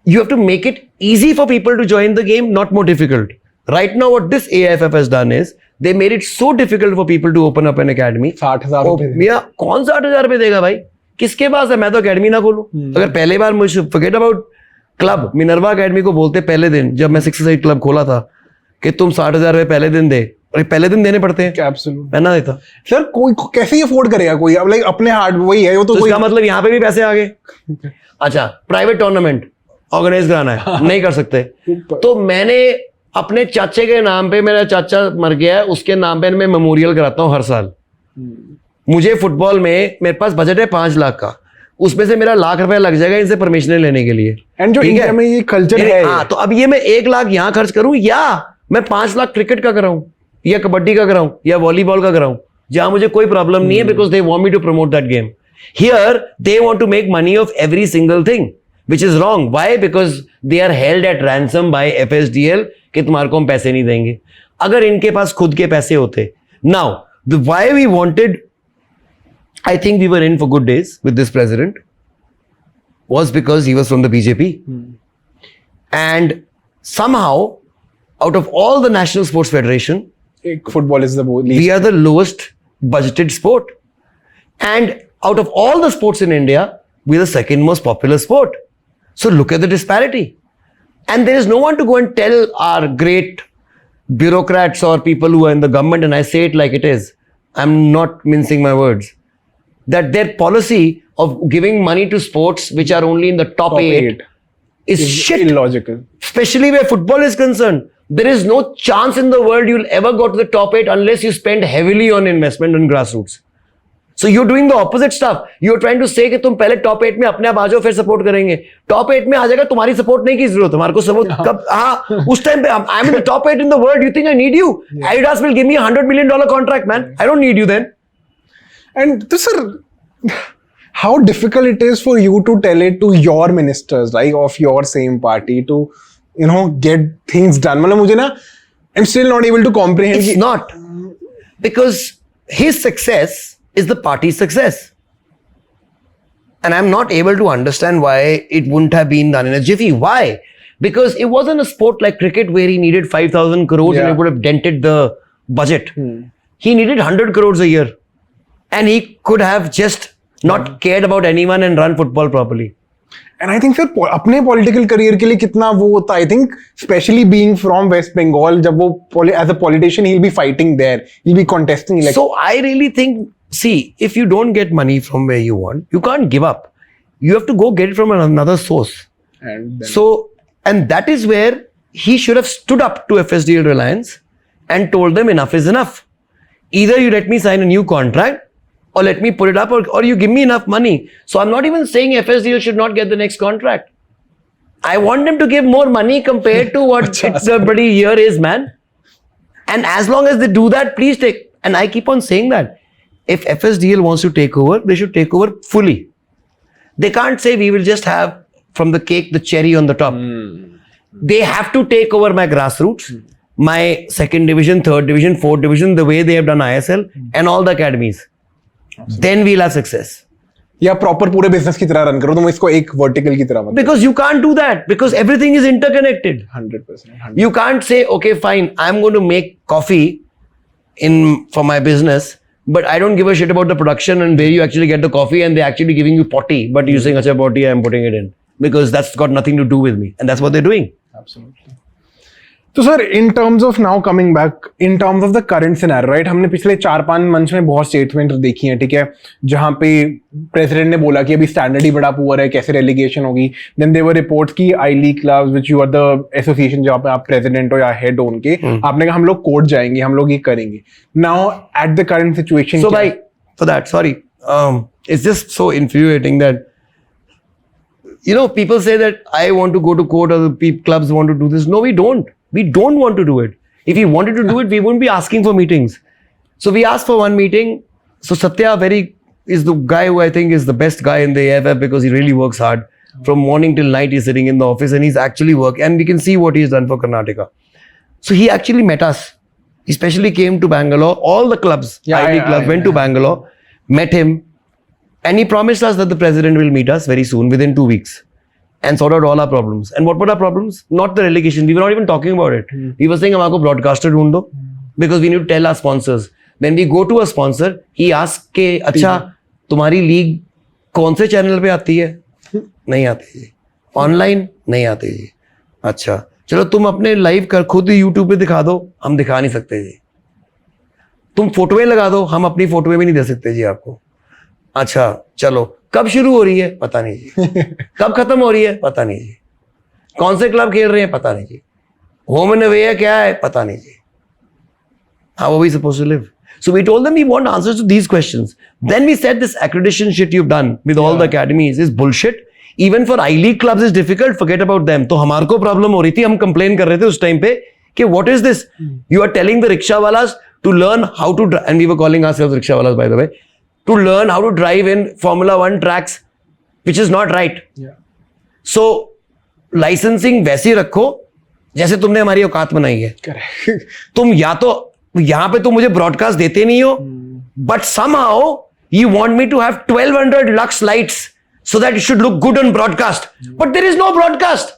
you have to make it easy for people to join the game, not more difficult. Right now, what this AIFF has done is, they made it so difficult for people to open up an academy. 60,000 रुपए. भैया कौन 60,000 रुपए देगा भाई? किसके पास है? मैं तो अकेडमी ना खोलूं. अगर पहले बार मुझे forget about club, Minerva academy को बोलते पहले दिन जब मैं 6 क्लब खोला था कि तुम 60,000 रुपए पहले दिन दे, और पहले दिन देने पड़ते हैं. मैं ना देता. सर कोई कैसे अफोर्ड करेगा कोई? अब लाइक अपने हार्ड वही है वो तो इसका मतलब यहाँ पे भी पैसे आ गए. अच्छा, प्राइवेट टूर्नामेंट ऑर्गेनाइज कराना है, नहीं कर सकते. तो मैंने अपने चाचे के नाम पे, मेरा चाचा मर गया है, उसके नाम पे मैं मेमोरियल कराता हूँ हर साल. मुझे फुटबॉल में मेरे पास बजट है 5 लाख का, उसमें से मेरा लाख रुपया लग जाएगा इनसे परमिशन लेने के लिए. एंड जो इंडिया में ये कल्चर है, हाँ, तो अब ये मैं 1 लाख यहाँ खर्च करूं या मैं 5 लाख क्रिकेट का कराऊं या कबड्डी का कराऊं या वॉलीबॉल का कराऊं, जहां मुझे कोई प्रॉब्लम नहीं है, because they want me to promote that game. Here they want to make money of every single thing, which is wrong. Why? Because they are held at ransom by FSDL कि तुम्हारे को हम पैसे नहीं देंगे. अगर इनके पास खुद के पैसे होते. Now, why we wanted, I think we were in for good days with this president, was because he was from the BJP. And somehow, out of all the national sports federation, football is the least. We are the lowest budgeted sport. And out of all the sports in India, we're the second most popular sport. So look at the disparity. And there is no one to go and tell our great bureaucrats or people who are in the government, and I say it like it is, I'm not mincing my words, that their policy of giving money to sports which are only in the top eight is shit. Illogical. Especially where football is concerned. There is no chance in the world you'll ever go to the top 8 unless you spend heavily on investment on grassroots. So you're doing the opposite stuff. You're trying to say कि तुम पहले top 8 में अपने आप आ जाओ फिर support करेंगे. Top 8 में आ जाएगा तुम्हारी support नहीं की जरूरत. हमारे को support कब हाँ उस time पे I'm in the top 8 in the world. You think I need you? Yeah. Adidas will give me $100 million contract, man. I don't need you then. And so, sir, how difficult it is for you to tell it to your ministers, right, of your same party to, you know, get things done. मतलब मुझे ना, I'm still not able to comprehend. It's not, because his success is the party's success, and I'm not able to understand why it wouldn't have been done in a jiffy. Why? Because it wasn't a sport like cricket where he needed 5,000 crores and it would have dented the budget. He needed 100 crores a year, and he could have just not cared about anyone and run football properly. And I think फिर अपने political career के लिए कितना वो होता. I think especially being from West Bengal, जब वो as a politician he'll be fighting there, he'll be contesting elections. So I really think, see, if you don't get money from where you want, you can't give up. You have to go get it from another source. And then, So, and that is where he should have stood up to FSDL Reliance and told them enough is enough. Either you let me sign a new contract, or let me put it up, or you give me enough money. So I'm not even saying FSDL should not get the next contract. I want them to give more money compared to what the bloody year is, man. And as long as they do that, please take. And I keep on saying that. If FSDL wants to take over, they should take over fully. They can't say we will just have from the cake the cherry on the top. They have to take over my grassroots, my second division, third division, fourth division, the way they have done ISL and all the academies. Then we'll have success. या proper पूरे business की तरह run करो, तुम इसको एक vertical की तरह मत. Because you can't do that, because everything is interconnected. 100%. You can't say, okay, fine, I'm going to make coffee for my business, but I don't give a shit about the production and where you actually get the coffee, and they're actually giving you potty, but you're saying, acha potty, I'm putting it in. Because that's got nothing to do with me. And that's what they're doing. Absolutely. So sir, in terms of now coming back, in terms of the current scenario, right? हमने पिछले 4-5 months में बहुत statement देखी हैं, ठीक है, जहाँ पे प्रेसिडेंट ने बोला कि अभी स्टैंडर्ड ही बड़ा पुअर है, कैसे रेलीगेशन होगी. देन देयर वर रिपोर्ट्स की I league clubs which you are the association जहाँ पे आप प्रेसिडेंट हो या हेड हो उनके, आपने कहा हम लोग कोर्ट जाएंगे, हम लोग ये करेंगे. Now at the current situation, so by for that, sorry, it's just so infuriating that, you know, people say that I want to go to court or the clubs want to do this. No, we don't. We don't want to do it. If we wanted to do it, we wouldn't be asking for meetings. So we asked for one meeting. So Satya is the guy who I think is the best guy in the AFF because he really works hard. From morning till night, he's sitting in the office and he's actually working. And we can see what he's done for Karnataka. So he actually met us. He especially came to Bangalore. All the clubs, IB clubs, went to Bangalore, met him. And he promised us that the president will meet us very soon, within 2 weeks. And sort out all our problems. And what were our problems? Not the relegation. We were not even talking about it. We were saying, "Hamko broadcaster dhoond do," because we need to tell our sponsors. When we go to a sponsor, he asks, "के अच्छा तुम्हारी league कौन से channel पे आती है?" नहीं आती जी. ऑनलाइन नहीं आती जी. अच्छा चलो तुम अपने लाइव कर खुद यूट्यूब पे दिखा दो. हम दिखा नहीं सकते जी. तुम फोटोएं लगा दो. हम अपनी फोटोएं भी नहीं दे सकते जी आपको. अच्छा चलो कब शुरू हो रही है पता नहीं जी. कब खत्म हो रही है पता नहीं जी. कौन से क्लब खेल रहे हैं पता नहीं जी. होम एंड अवे है क्या है पता नहीं जी. How are we supposed to live? So we told them we want answers to these questions. Then we said this accreditation shit you've done with all the academies is bullshit. Even for I-League clubs is difficult. Forget about them. तो हमारे को problem हो रही थी. हम complain कर रहे थे उस टाइम पे कि what is this? You are telling the rickshaw walas to learn how to drive, and we were calling ourselves rickshaw walas by the way, to learn how to drive in Formula 1 tracks, which is not right. So licensing वैसे ही रखो जैसे तुमने हमारी औकात बनाई है. तुम या तो यहाँ पे तुम मुझे ब्रॉडकास्ट देते नहीं हो, but somehow you want me to have 1200 lux lights so that it should look good on broadcast, but there is no broadcast,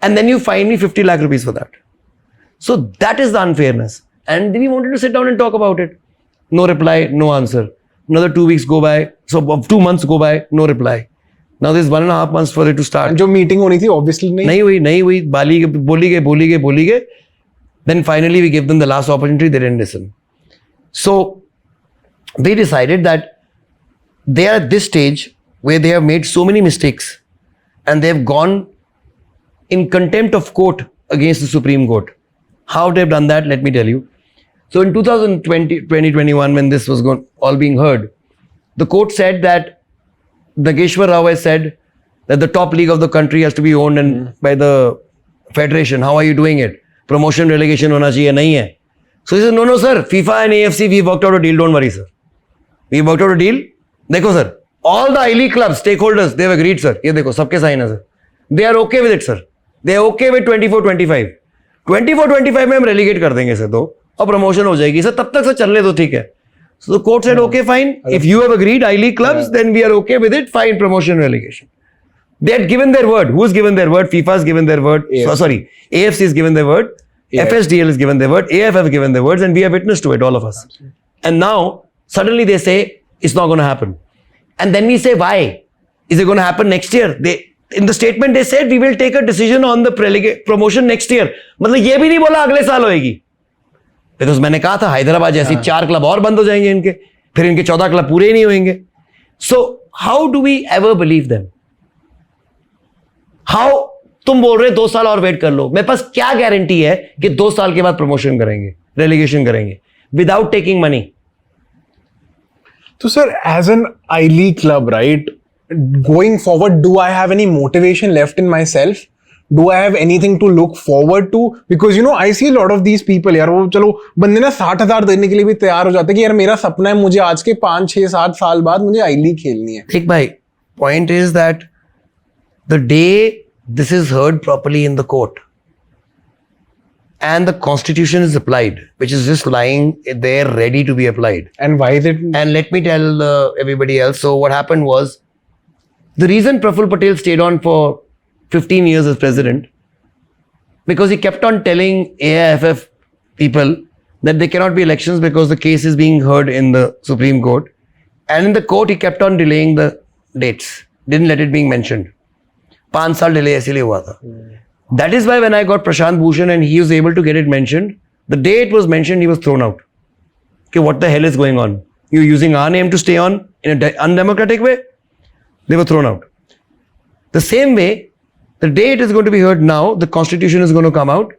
and then you fine me 50 lakh rupees for that. So that is the unfairness, and we wanted to sit down and talk about it. No reply, no answer. Another 2 weeks go by. So 2 months go by, no reply. Now there's 1.5 months for it to start. जो meeting होनी थी obviously नहीं हुई. बोली गए. Then finally we gave them the last opportunity, they didn't listen. So they decided that they are at this stage where they have made so many mistakes and they have gone in contempt of court against the Supreme Court. How they have done that, let me tell you. So in 2021, when this was all being heard, the court said that Nageshwar Rao has said that the top league of the country has to be owned and by the federation. How are you doing it? Promotion relegation hona chahiye, nahi hai. So he said, no sir, FIFA and AFC, we worked out a deal, don't worry sir. We worked out a deal. Dekho sir, all the I-League clubs, stakeholders, they have agreed sir. Ye dekho, sabke sign hai sir. They are okay with it sir. They are okay with 24-25. 24-25 में हम relegate कर देंगे sir, तो और promotion हो जाएगी sir, तब तक सर चलने दो, ठीक है. So the court said, okay, fine. If you have agreed, I-League clubs, then we are okay with it. Fine, promotion, relegation. They had given their word. Who's given their word? FIFA has given their word. AFC has given their word. FSDL has given their word. AFF have given their words, and we are witness to it, all of us. Absolutely. And now, suddenly they say, it's not going to happen. And then we say, why? Is it going to happen next year? In the statement, they said, we will take a decision on the promotion next year. मतलब ये भी नहीं बोला अगले साल होएगी. Because मैंने कहा था हैदराबाद जैसी 4 क्लब और बंद हो जाएंगे इनके, फिर इनके 14 क्लब पूरे ही नहीं होंगे. So how do we ever believe them? How तुम बोल रहे 2 साल और वेट कर लो, मेरे पास क्या गारंटी है कि 2 साल के बाद प्रमोशन करेंगे, रेलीगेशन करेंगे, without taking money. So sir, as an I-League club, right, going forward, do I have any motivation left in myself? Do I have anything to look forward to? Because you know, I see a lot of these people, यार वो चलो बंदे ना 60,000 देने के लिए भी तैयार हो जाते हैं कि यार मेरा सपना है, मुझे आज के 5, 6, 7 साल बाद मुझे I-League खेलनी है. ठीक भाई, point is that the day this is heard properly in the court and the constitution is applied, which is just lying there ready to be applied. And why is it? And let me tell everybody else. So what happened was, the reason Praful Patel stayed on for 15 years as president, because he kept on telling AIFF people that there cannot be elections because the case is being heard in the Supreme Court. And in the court, he kept on delaying the dates. Didn't let it being mentioned. 5 saal delay इसलिए हुआ था. That is why when I got Prashant Bhushan and he was able to get it mentioned, the day it was mentioned, he was thrown out. Okay, what the hell is going on? You're using our name to stay on in an undemocratic way? They were thrown out. The same way, the day it is going to be heard now, the constitution is going to come out.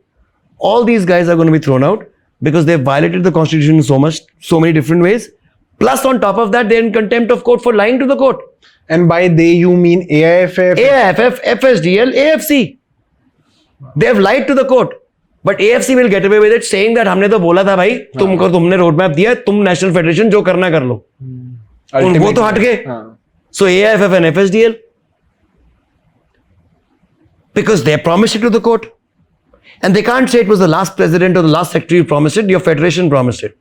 All these guys are going to be thrown out because they've violated the constitution in so many different ways. Plus, on top of that, they're in contempt of court for lying to the court. And by they, you mean AIFF? AIFF, FSDL, AFC. They have lied to the court. But AFC will get away with it, saying that हमने तो बोला था भाई, तुमने road map दिया, तुम national federation जो करना कर लो. वो तो हट गए. So AIFF and FSDL, because they promised it to the court, and they can't say it was the last president or the last secretary who promised it. Your federation promised it.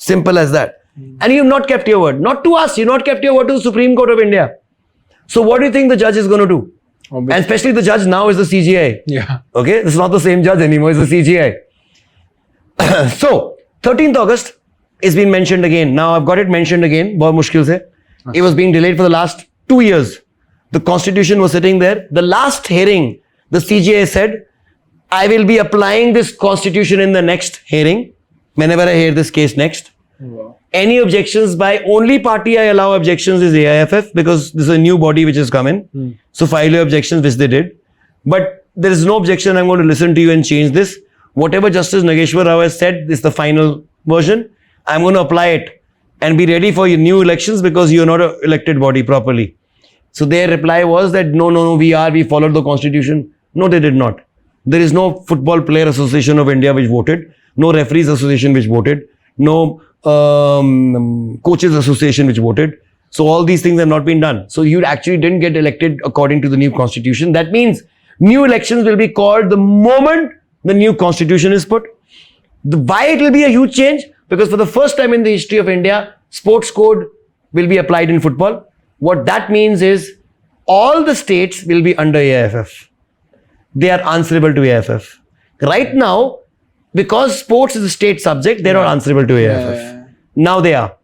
Simple as that. And you've not kept your word. Not to us. You've not kept your word to the Supreme Court of India. So what do you think the judge is going to do? Obviously. And especially the judge now is the CGI. Yeah. Okay? This is not the same judge anymore. It's the CGI. So, 13th August is being mentioned again. Now, I've got it mentioned again. बहुत मुश्किल से. It was being delayed for the last 2 years. The constitution was sitting there. The last hearing, the CGI said, I will be applying this constitution in the next hearing. Whenever I hear this case next. Wow. Any objections by only party I allow objections is AIFF, because this is a new body which has come in. So file your objections, which they did. But there is no objection. I'm going to listen to you and change this. Whatever Justice Nageshwar Rao has said is the final version. I'm going to apply it and be ready for your new elections because you're not an elected body properly. So their reply was that no, we followed the constitution. No, they did not. There is no Football Player Association of India which voted. No Referees Association which voted. No Coaches Association which voted. So all these things have not been done. So you actually didn't get elected according to the new constitution. That means new elections will be called the moment the new constitution is put. Why it will be a huge change? Because for the first time in the history of India, sports code will be applied in football. What that means is all the states will be under AIFF. They are answerable to AIFF. Right now, because sports is a state subject, they're not answerable to AIFF. Now they are.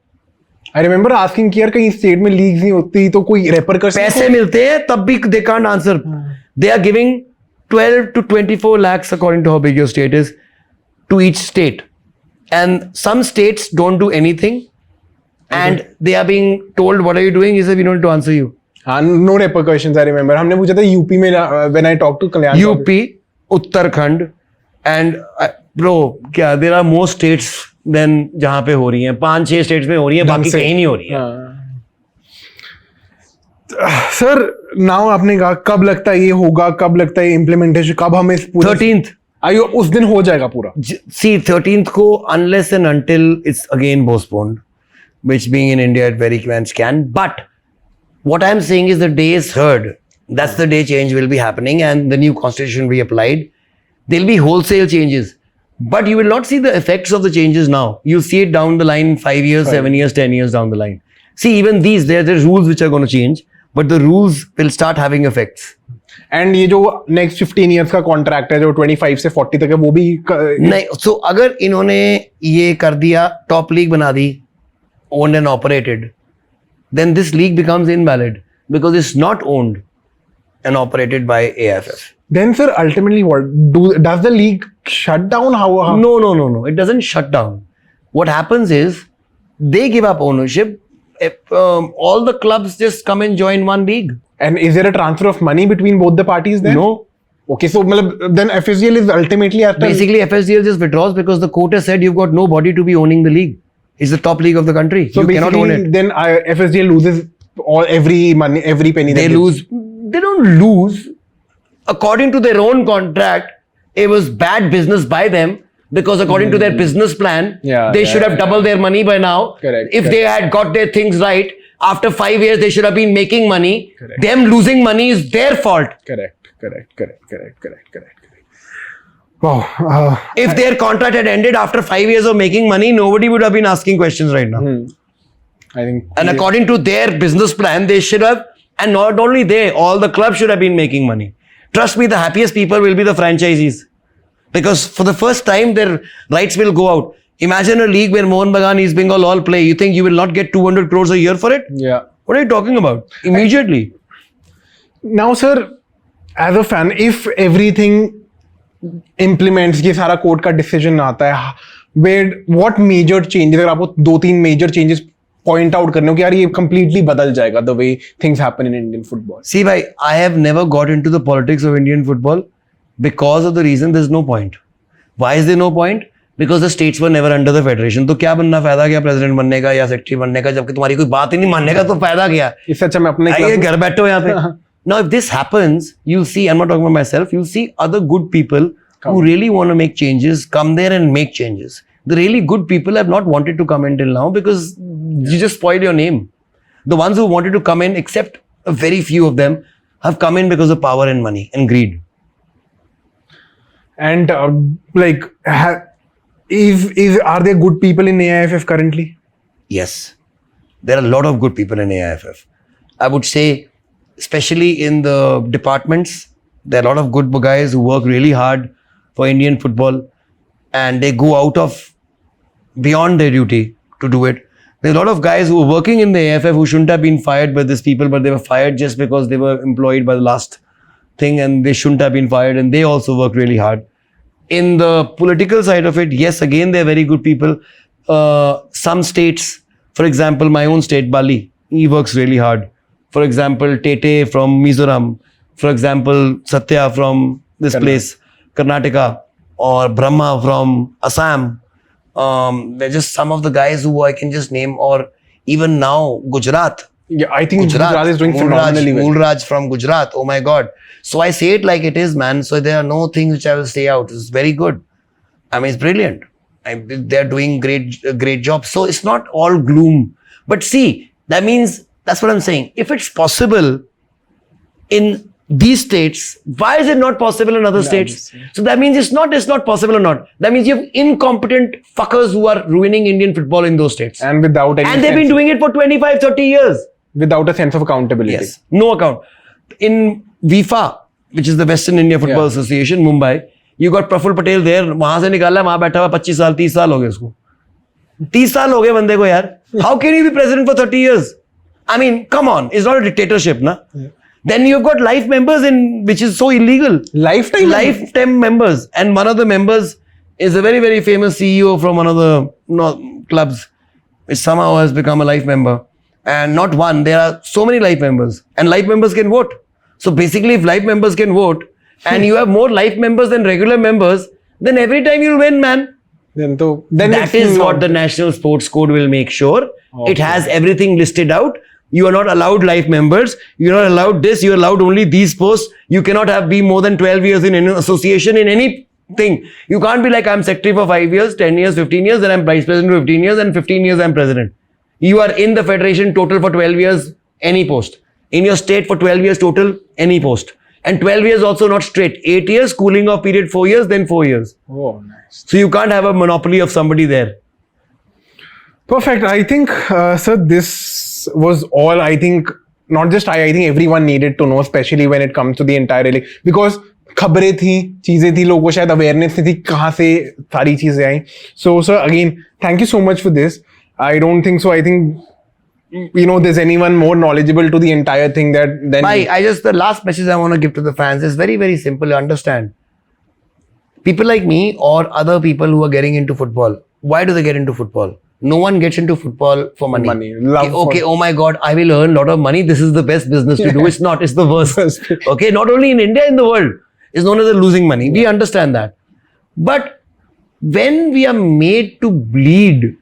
I remember asking कि यार कहीं state में leagues नहीं होती तो कोई repercussion पैसे मिलते हैं तब भी they can't answer. They are giving 12 to 24 lakhs according to how big your state is. to each state, and some states don't do anything, and they are being told, "What are you doing?" He said, "We don't need to answer you." हाँ, no repercussions. I remember. हमने पूछा था UP में when I talked to Kalyan. UP, Uttarakhand, and bro, क्या there are more states than जहाँ पे हो रही हैं. 5-6 states में हो रही है, बाकी कहीं नहीं हो रही है. सर, नाउ आपने कहा कब लगता है ये होगा, कब लगता है इम्प्लीमेंटेशन, कब हमें इस पूरा 13th. आयो उस दिन हो जाएगा पूरा. See, 13th को unless and until it's again postponed, which being in India it very much can. But what I'm saying is the day is heard. That's the day change will be happening and the new constitution will be applied. There'll be wholesale changes. But you will not see the effects of the changes now. You'll see it down the line 5 years, 7 years, 10 years down the line. See, even these, there are rules which are going to change, but the rules will start having effects. And ये जो next 15 years का contract है जो 25 से 40 तक है वो भी नहीं. So अगर इन्होंने ये कर दिया, टॉप लीग बना दी, owned and operated, then this league becomes invalid because it's not owned and operated by AIFF. Then sir, ultimately what does the league shut down? How? No. It doesn't shut down. What happens is they give up ownership. All the clubs just come and join one league. And is there a transfer of money between both the parties then? No. Okay, so then FSDL is ultimately after. Basically, FSDL just withdraws because the court has said you've got nobody to be owning the league. It's the top league of the country. So you cannot own it. Then FSDL loses every money, every penny. They lose. They don't lose. According to their own contract, it was bad business by them because according to their business plan, they should have doubled their money by now. Correct. If they had got their things right, after 5 years, they should have been making money. Correct. Them losing money is their fault. Correct. Wow. If their contract had ended after 5 years of making money, nobody would have been asking questions right now. I think. And according to their business plan, they should have, and not only they, all the clubs should have been making money. Trust me, the happiest people will be the franchisees. Because for the first time, their rights will go out. Imagine a league where Mohun Bagan, East Bengal all play. You think you will not get 200 crores a year for it? Yeah. What are you talking about? Immediately. Now, sir, as a fan, if everything implements, ये सारा court का decision आता है, where what major changes, अगर आपको 2-3 major changes point out करने हो कि यार ये completely बदल जाएगा the way things happen in Indian football. See, bhai, I have never got into the politics of Indian football because of the reason there's no point. Why is there no point? Because the states were never under the federation. तो क्या बनना फायदा क्या president बनने का या secretary बनने का जबकि तुम्हारी कोई बात ही नहीं मानने का तो फायदा क्या? इससे अच्छा मैं अपने आइए घर बैठो यहाँ पे. Now if this happens, you'll see, I'm not talking about myself, you'll see other good people who really want to make changes come there and make changes. The really good people have not wanted to come in till now because you just spoil your name. The ones who wanted to come in, except a very few of them, have come in because of power and money and greed. And like, are there good people in AIFF currently? Yes, there are a lot of good people in AIFF. I would say, especially in the departments, there are a lot of good guys who work really hard for Indian football and they go out of beyond their duty to do it. There are a lot of guys who are working in the AIFF who shouldn't have been fired by these people, but they were fired just because they were employed by the last thing and they shouldn't have been fired, and they also work really hard. In the political side of it, yes, again, they're very good people. Some states, for example, my own state, Bali, he works really hard. For example, Tete from Mizoram. For example, Satya from this place, Karnataka, or Brahma from Assam. They're just some of the guys who I can just name, or even now, Gujarat. Yeah, I think Gujarat is doing phenomenally well. Moolraj from Gujarat, oh my God. So I say it like it is, man. So there are no things which I will say out. It's very good. I mean, it's brilliant. They're doing great job. So it's not all gloom. But see, that means, that's what I'm saying. If it's possible in these states, why is it not possible in other states? So that means it's not possible or not. That means you have incompetent fuckers who are ruining Indian football in those states. And without any And they've been doing it for 25, 30 years. Without a sense of accountability. Yes, no account. In WIFA, which is the Western India Football Association, Mumbai, you got Praful Patel there. वहां से निकाला, वहां बैठा हुआ 25 साल, 30 साल हो गए उसको. 30 साल हो गए बंदे को यार. How can you be president for 30 years? I mean, come on. It's not a dictatorship, na? Then you've got life members which is so illegal. Lifetime members. And one of the members is a very, very famous CEO from one of the clubs, which somehow has become a life member. And not one, there are so many life members. And life members can vote. So basically, if life members can vote, and you have more life members than regular members, then every time you'll win, man. Then That is what the National Sports Code will make sure. Okay. It has everything listed out. You are not allowed life members. You're not allowed this. You're allowed only these posts. You cannot be more than 12 years in any association in anything. You can't be like, I'm secretary for 5 years, 10 years, 15 years, then I'm vice president for 15 years, and 15 years I'm president. You are in the federation total for 12 years, any post. In your state for 12 years total, any post. And 12 years also not straight. 8 years, cooling off period 4 years, then 4 years. Oh, nice. So you can't have a monopoly of somebody there. Perfect. I think, sir, this was all. I think not just I think everyone needed to know, especially when it comes to the entire league, because खबरें थी, चीजें थी, लोगों को शायद awareness नहीं थी कहाँ से सारी चीजें आई. So, sir, again, thank you so much for this. I don't think so. I think there's anyone more knowledgeable to the entire thing than. The last message I want to give to the fans is very, very simple. Understand. People like me or other people who are getting into football, why do they get into football? No one gets into football for money. Okay, oh my God, I will earn a lot of money. This is the best business to do. It's not, it's the worst. Okay, not only in India, in the world. It's known as losing money. We understand that. But when we are made to bleed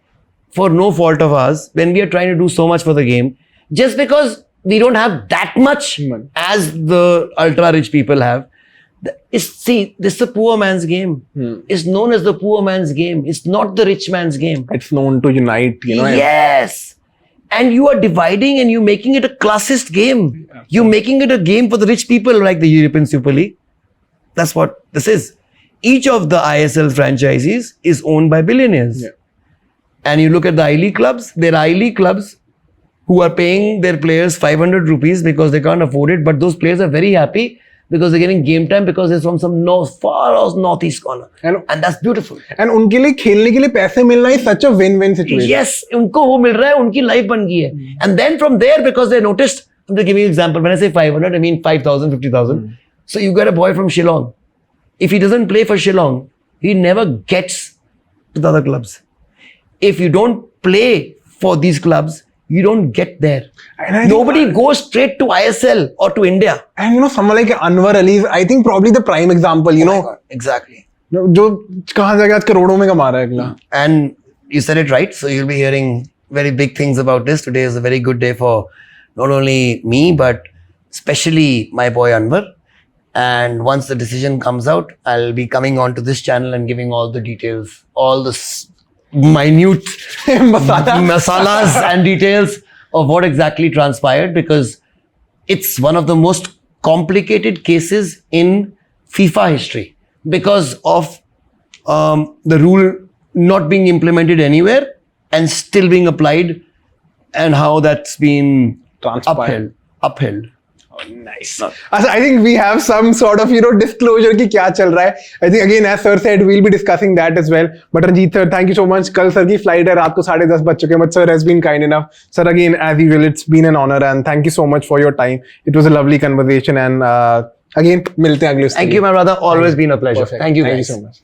for no fault of ours, when we are trying to do so much for the game, just because we don't have that much as the ultra rich people have, this is the poor man's game. It's known as the poor man's game. It's not the rich man's game. It's known to unite, Yes. And you are dividing and you're making it a classist game. Yeah. You're making it a game for the rich people like the European Super League. That's what this is. Each of the ISL franchises is owned by billionaires. Yeah. And you look at the I-League clubs, there are I-League clubs who are paying their players 500 rupees because they can't afford it. But those players are very happy because they're getting game time because they're from some far northeast corner. And that's beautiful. And उनके लिए खेलने के लिए पैसे मिलना is such a win-win situation. Yes, उनको वो मिल रहा है, उनकी life बन गई है. And then from there, because they noticed, I'm just giving you an example. When I say 500, I mean 5,000, 50,000. So you get a boy from Shillong. If he doesn't play for Shillong, he never gets to the other clubs. If you don't play for these clubs, you don't get there. Nobody goes straight to ISL or to India. And someone like Anwar Ali is, I think, probably the prime example, God, exactly. जो कहाँ जाके आज करोड़ों में कमा रहा है अगला. And you said it right. So you'll be hearing very big things about this. Today is a very good day for not only me, but especially my boy Anwar. And once the decision comes out, I'll be coming onto this channel and giving all the details, all the minute masalas and details of what exactly transpired, because it's one of the most complicated cases in FIFA history because of the rule not being implemented anywhere and still being applied, and how that's been upheld. Oh, nice. I think we have some sort of disclosure कि क्या चल रहा है. I think again, as sir said, we'll be discussing that as well. But Ranjit sir, thank you so much. कल sir की flight है, रात को 10:30 बज चुके हैं, but sir has been kind enough. Sir, again, as usual, it's been an honor and thank you so much for your time. It was a lovely conversation and again, मिलते हैं अगले. Thank you, my brother. Always been a pleasure. Perfect. Thank you, guys. Thank you so much.